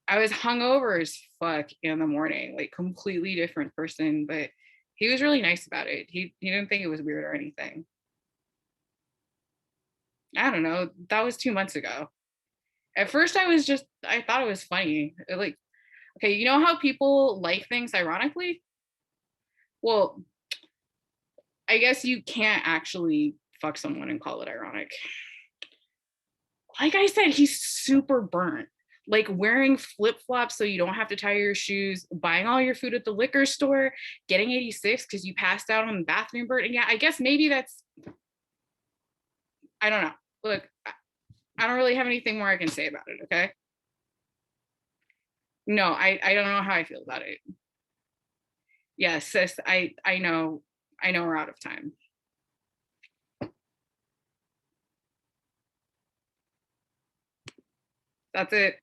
I was hungover as fuck in the morning, like completely different person, but he was really nice about it. He didn't think it was weird or anything. I don't know. That was 2 months ago. At first I thought it was funny. Like, okay, you know how people like things ironically? Well, I guess you can't actually fuck someone and call it ironic. Like I said, he's super burnt. Like wearing flip-flops so you don't have to tie your shoes, buying all your food at the liquor store, getting 86 because you passed out on the bathroom burn. And yeah, I guess maybe that's, I don't know. Look, I don't really have anything more I can say about it, okay? No, I don't know how I feel about it. Yes, sis, I know we're out of time. That's it.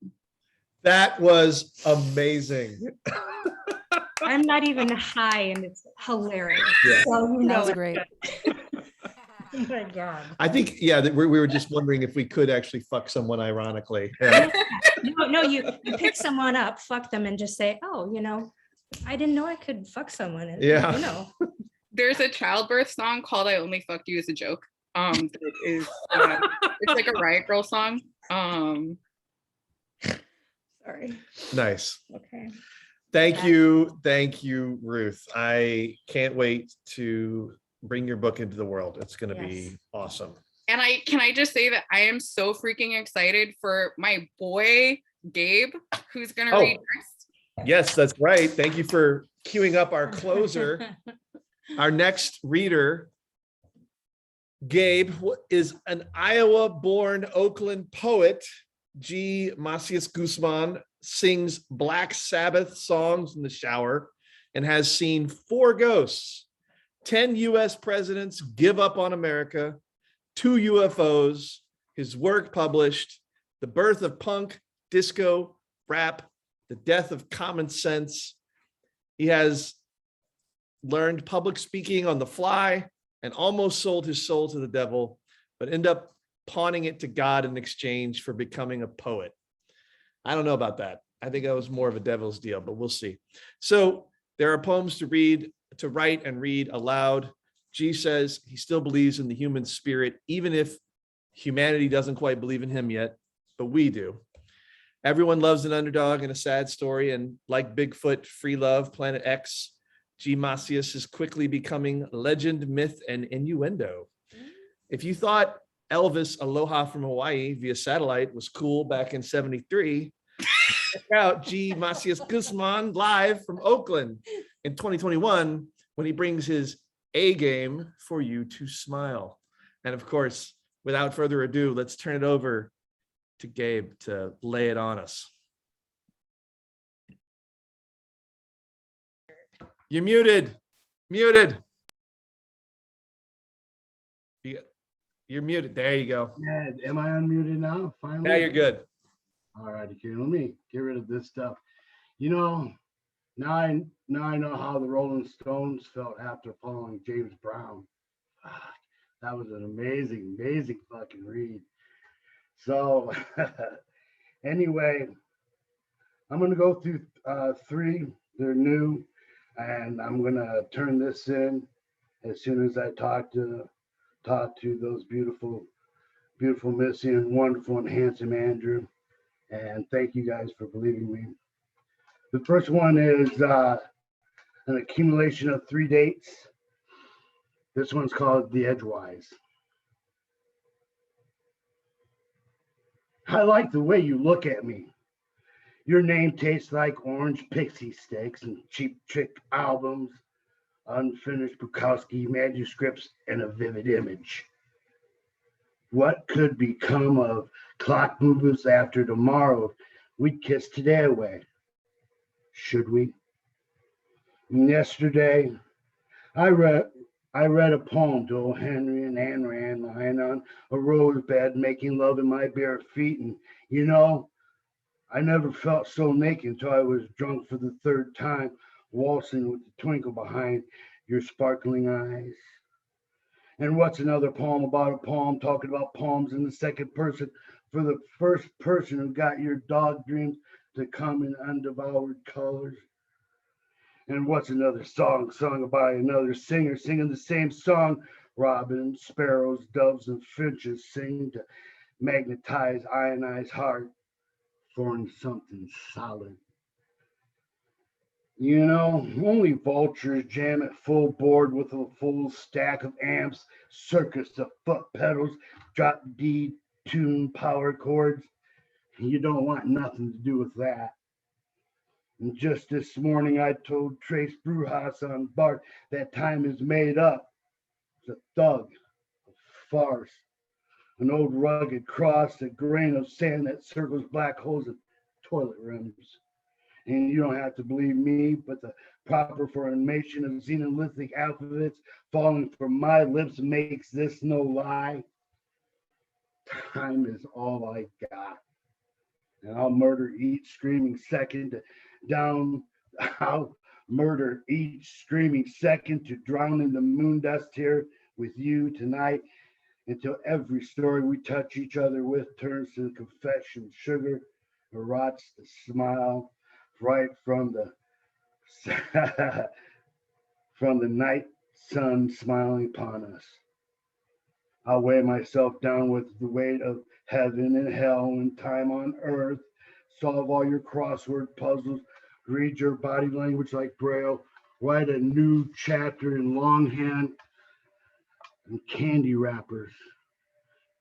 That was amazing. I'm not even high and it's hilarious. Yeah. So you know That was it's great. good. Oh my God. I think, yeah, that we were just wondering if we could actually fuck someone ironically. Yeah. No, you pick someone up, fuck them, and just say, "Oh, I didn't know I could fuck someone." And, Yeah. There's a childbirth song called "I Only Fucked You as a Joke." That is, it's like a Riot Girl song. Sorry. Nice. Okay. Thank you, Ruth. I can't wait to bring your book into the world. It's going to be awesome. And can I just say that I am so freaking excited for my boy Gabe, who's gonna read next. Yes, that's right. Thank you for queuing up our closer. Our next reader, Gabe, is an Iowa-born Oakland poet. Macias Gusman sings Black Sabbath songs in the shower and has seen 4 ghosts, 10 U.S. presidents give up on America, 2 UFOs, his work published, the birth of punk, disco, rap, the death of common sense. He has learned public speaking on the fly and almost sold his soul to the devil, but ended up pawning it to God in exchange for becoming a poet. I don't know about that. I think that was more of a devil's deal, but we'll see. So there are poems to write and read aloud. G says he still believes in the human spirit, even if humanity doesn't quite believe in him yet, but we do. Everyone loves an underdog and a sad story, and like Bigfoot, Free Love, Planet X, G. Macias is quickly becoming legend, myth, and innuendo. If you thought Elvis Aloha from Hawaii via satellite was cool back in '73, check out G. Macias Gusman live from Oakland in 2021 when he brings his A game for you to smile. And of course, without further ado, let's turn it over to Gabe to lay it on us. You're muted. You're muted. There you go. Yeah, am I unmuted now? Finally. Now you're good. All right, okay. Let me get rid of this stuff. You know, now I know how the Rolling Stones felt after following James Brown. That was an amazing fucking read. So anyway, I'm gonna go through 3. They're new, and I'm gonna turn this in as soon as I talk to those beautiful Missy and wonderful and handsome Andrew. And thank you guys for believing me. The first one is an accumulation of 3 dates. This one's called The Edgewise. I like the way you look at me. Your name tastes like orange pixie sticks and Cheap Trick albums, unfinished Bukowski manuscripts, and a vivid image. What could become of clock movements after tomorrow if we'd kiss today away? Should we? And yesterday, I read a poem to O. Henry and Anne Rand lying on a rose bed, making love in my bare feet. And, you know, I never felt so naked until I was drunk for the 3rd time, waltzing with the twinkle behind your sparkling eyes. And what's another poem about a poem, talking about poems in the 2nd person for the 1st person who got your dog dreams to come in undevoured colors? And what's another song sung by another singer singing the same song? Robins, sparrows, doves, and finches sing to magnetize ionized heart, forming something solid. You know, only vultures jam at full board with a full stack of amps, circus of foot pedals, drop D tune power chords. You don't want nothing to do with that. And just this morning, I told Trace Brujas on Bart that time is made up. It's a thug, a farce, an old rugged cross, a grain of sand that circles black holes in toilet rims. And you don't have to believe me, but the proper formation of xenolithic alphabets falling from my lips makes this no lie. Time is all I got. And I'll murder each screaming second I'll murder each screaming second to drown in the moon dust here with you tonight until every story we touch each other with turns to confession, sugar, or rots the smile right from the from the night sun smiling upon us. I'll weigh myself down with the weight of heaven and hell and time on earth, solve all your crossword puzzles, read your body language like Braille, write a new chapter in longhand and candy wrappers,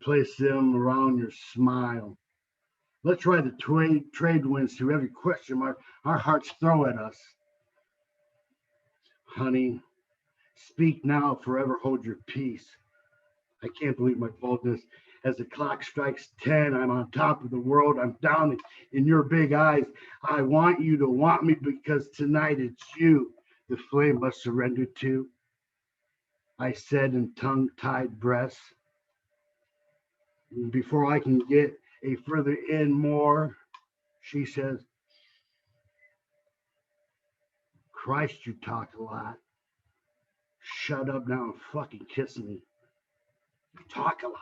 place them around your smile. Let's write the trade winds to every question mark our hearts throw at us. Honey, speak now, forever hold your peace. I can't believe my boldness. As the clock strikes 10, I'm on top of the world. I'm down in your big eyes. I want you to want me because tonight it's you the flame must surrender to. I said in tongue-tied breaths. Before I can get a further in more, she says, Christ, you talk a lot. Shut up now and fucking kiss me. You talk a lot.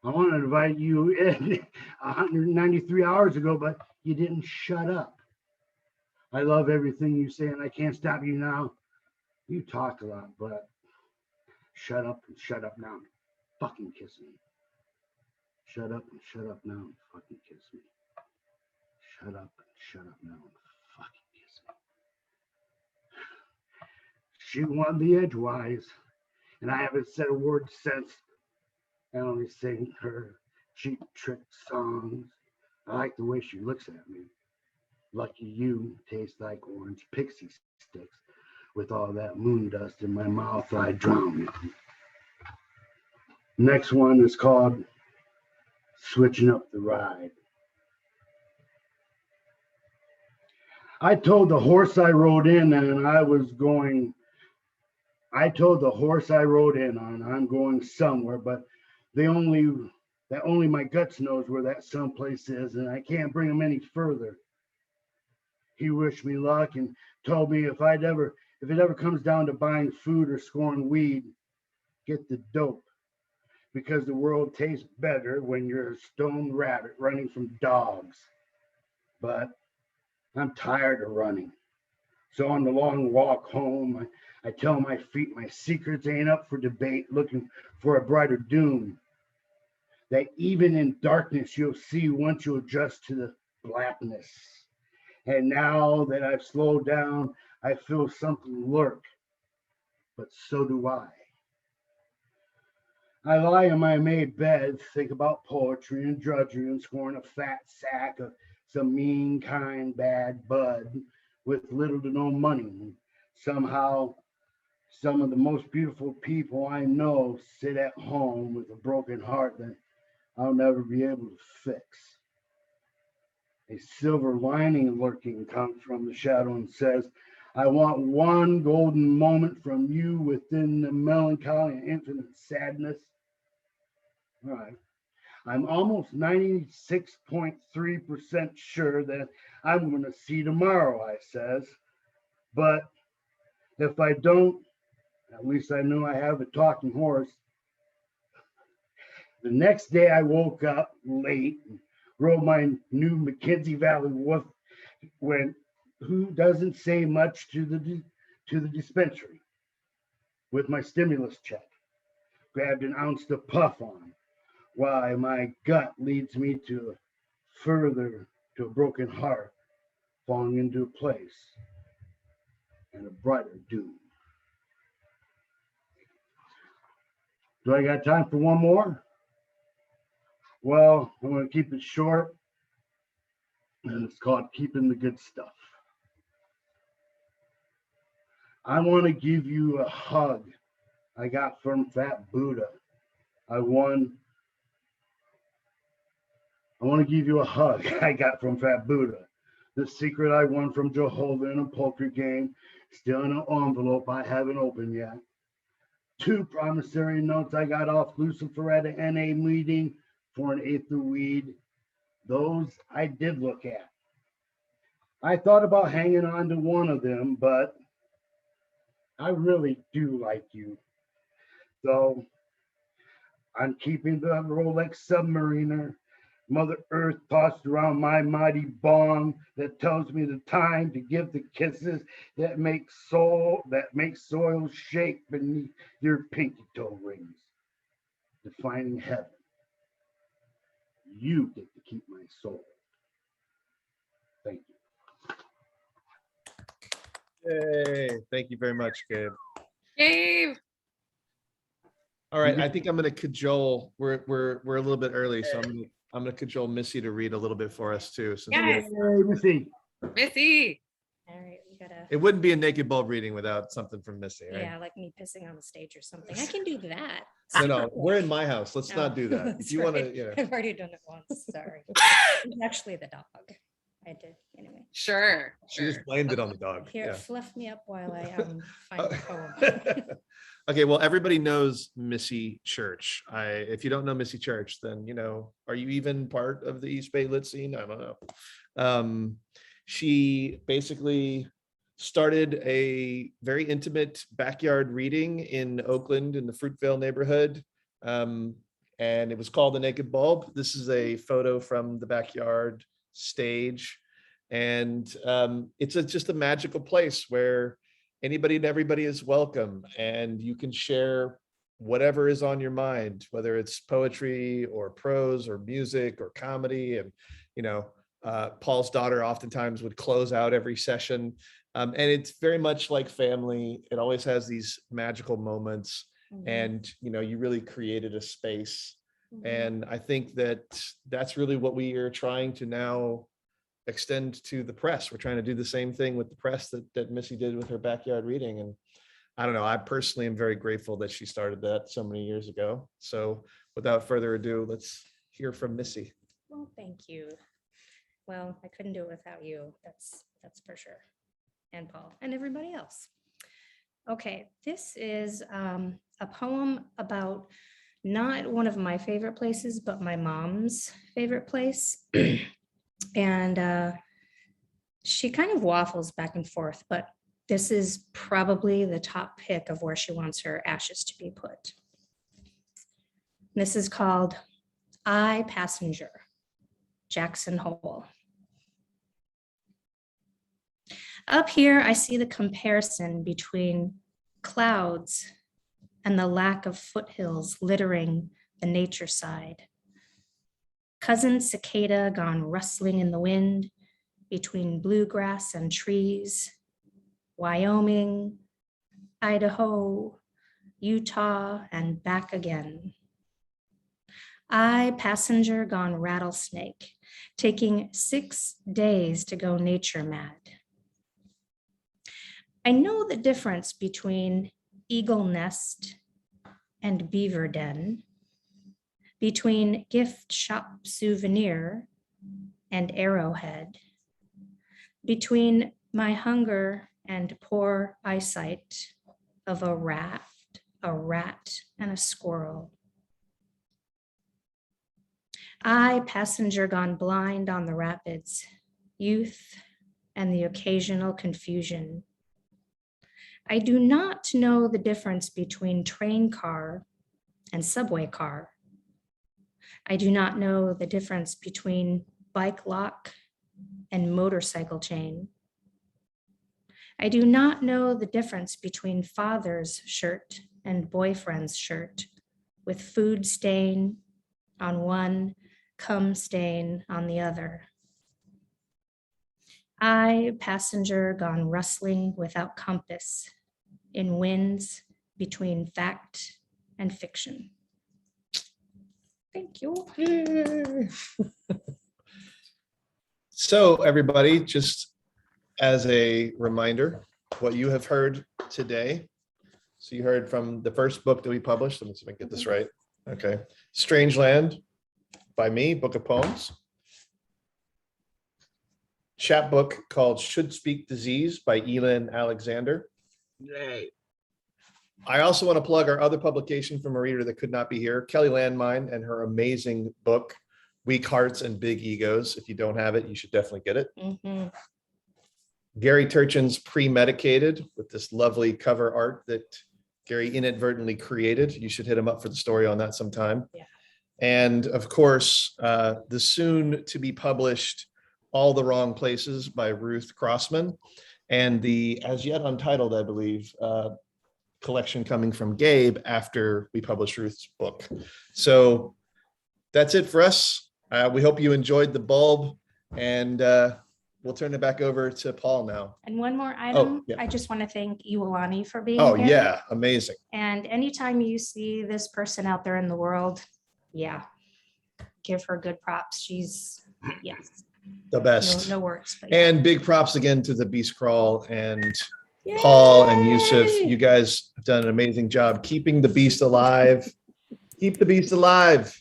I want to invite you in 193 hours ago, but you didn't shut up. I love everything you say, and I can't stop you now. You talk a lot, but shut up and shut up now and fucking kiss me. Shut up and shut up now and fucking kiss me. Shut up and shut up now and fucking kiss me. She won the edgewise, and I haven't said a word since. I only sing her cheap trick songs. I like the way she looks at me. Lucky you taste like orange pixie sticks. With all that moon dust in my mouth, I drown. Next one is called Switching Up the Ride. I told the horse I rode in and I told the horse I rode in on I'm going somewhere, but only my guts knows where that someplace is, and I can't bring him any further. He wished me luck and told me if it ever comes down to buying food or scoring weed, get the dope, because the world tastes better when you're a stoned rabbit running from dogs. But I'm tired of running. So on the long walk home, I tell my feet my secrets ain't up for debate, looking for a brighter doom. That even in darkness you'll see once you adjust to the blackness. And now that I've slowed down, I feel something lurk, but so do I. I lie in my made bed, think about poetry and drudgery and scoring a fat sack of some mean, kind, bad bud with little to no money. Somehow, some of the most beautiful people I know sit at home with a broken heart that I'll never be able to fix. A silver lining lurking comes from the shadow and says, I want one golden moment from you within the melancholy and infinite sadness. All right. I'm almost 96.3% sure that I'm going to see tomorrow, I says. But if I don't, at least I know I have a talking horse. The next day I woke up late and rode my new Mackenzie Valley Wolf, who doesn't say much to the dispensary with my stimulus check. Grabbed an ounce to puff on. Why my gut leads me to a broken heart falling into a place and a brighter doom. Do I got time for one more? Well, I'm going to keep it short, and it's called Keeping the Good Stuff. I want to give you a hug I got from Fat Buddha. I want to give you a hug I got from Fat Buddha. The secret I won from Jehovah in a poker game, still in an envelope I haven't opened yet. 2 promissory notes I got off Lucifer at an NA meeting for an eighth of weed. Those I did look at. I thought about hanging on to one of them, but I really do like you. So I'm keeping the Rolex Submariner. Mother Earth tossed around my mighty bong that tells me the time to give the kisses that make soil shake beneath your pinky toe rings, defining heaven. You get to keep my soul. Yay. Thank you very much, Gabe. Gabe. All right, I think I'm going to cajole. We're a little bit early, so I'm going to cajole Missy to read a little bit for us too. Since Yes. Missy. Missy. All right, we gotta. it wouldn't be a naked bulb reading without something from Missy, right? Yeah, like me pissing on the stage or something. I can do that. No, we're in my house. Let's not do that. If That's you want right. to, I've already done it once. Sorry. It's actually the dog. I did anyway. Sure. she just blamed it on the dog. Here, Yeah. fluff me up while I find the poem. Okay, well, everybody knows Missy Church. If you don't know Missy Church, then are you even part of the East Bay lit scene? I don't know. She basically started a very intimate backyard reading in Oakland in the Fruitvale neighborhood, and it was called The Naked Bulb. This is a photo from the backyard stage, and it's just a magical place where anybody and everybody is welcome, and you can share whatever is on your mind, whether it's poetry or prose or music or comedy. And Paul's daughter oftentimes would close out every session, and it's very much like family. It always has these magical moments, and you really created a space. And I think that's really what we are trying to now extend to the press. We're trying to do the same thing with the press that Missy did with her backyard reading. And I don't know, I personally am very grateful that she started that so many years ago. So without further ado, let's hear from Missy. Well, thank you. Well, I couldn't do it without you. That's for sure. And Paul and everybody else. Okay, this is a poem about not one of my favorite places, but my mom's favorite place. And she kind of waffles back and forth, but this is probably the top pick of where she wants her ashes to be put. This is called I Passenger, Jackson Hole. Up here, I see the comparison between clouds and the lack of foothills littering the nature side. Cousin cicada gone rustling in the wind between bluegrass and trees. Wyoming, Idaho, Utah, and back again. I, passenger gone rattlesnake, taking 6 days to go nature mad. I know the difference between eagle nest and beaver den, between gift shop souvenir and arrowhead, between my hunger and poor eyesight of a raft, a rat, and a squirrel. I, passenger gone blind on the rapids, youth and the occasional confusion. I do not know the difference between train car and subway car. I do not know the difference between bike lock and motorcycle chain. I do not know the difference between father's shirt and boyfriend's shirt, with food stain on one, cum stain on the other. I, passenger gone rustling without compass, in winds between fact and fiction. Thank you. Yay. So everybody, just as a reminder, what you have heard today. So you heard from the first book that we published. Let me see if I can get this right. Okay. Strange Land by me, book of poems. Chapbook called Should Speak Disease by Elin Alexander. Yay. I also want to plug our other publication from a reader that could not be here, Kelly Landmine, and her amazing book, Weak Hearts and Big Egos. If you don't have it, you should definitely get it. Gary Turchin's Premedicated, with this lovely cover art that Gary inadvertently created. You should hit him up for the story on that sometime. Yeah. And of course, the soon to be published All the Wrong Places by Ruth Crossman, and the as yet untitled, I believe, collection coming from Gabe after we publish Ruth's book. So that's it for us. We hope you enjoyed the bulb, and we'll turn it back over to Paul now. And one more item, yeah. I just want to thank Iwalani for being Oh here. yeah, amazing. And anytime you see this person out there in the world, yeah, give her good props. She's, yes, The best. no words. But yeah. And big props again to the Beast Crawl and Paul and Yusuf. You guys have done an amazing job keeping the beast alive. Keep the beast alive.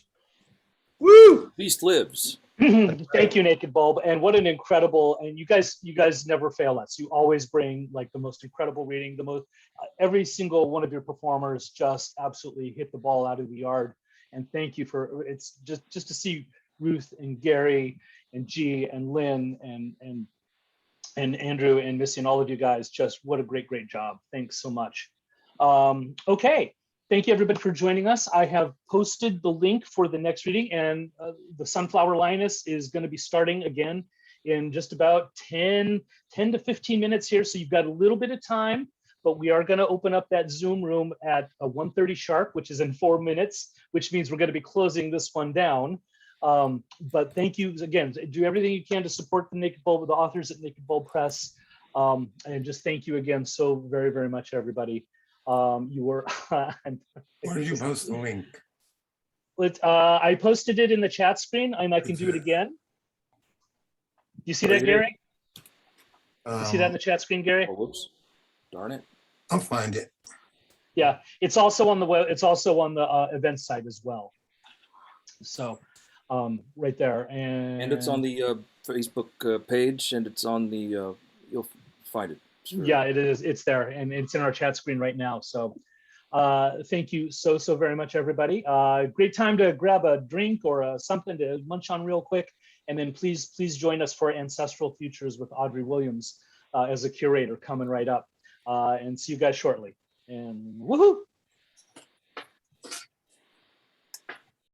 Woo! Beast lives. Thank you, Naked Bulb. And what an incredible, and you guys never fail us. You always bring like the most incredible reading, the most, every single one of your performers just absolutely hit the ball out of the yard. And thank you for, it's just to see Ruth and Gary and G and Lynn and Andrew and Missy and all of you guys, just what a great job. Thanks so much. Okay. Thank you everybody for joining us. I have posted the link for the next reading, and the Sunflower Lioness is going to be starting again in just about 10 to 15 minutes here. So you've got a little bit of time, but we are going to open up that Zoom room at 1:30 sharp, which is in 4 minutes, which means we're going to be closing this one down. But thank you again. Do everything you can to support the Naked Bulb, the authors at Naked Bulb Press. And just thank you again so very much, everybody. You were Where did you post the link? I posted it in the chat screen, and I can do it again. You see that, Gary? You see that in the chat screen, Gary? Oh, whoops. Darn it. I'll find it. Yeah, it's also on the web. It's also on the event site as well. So right there, and it's on the Facebook page, and it's on the you'll find it. Sure. Yeah, it is. It's there, and it's in our chat screen right now. So thank you so very much, everybody. Great time to grab a drink or something to munch on real quick, and then please join us for Ancestral Futures with Audrey Williams as a curator coming right up. And see you guys shortly. And woohoo!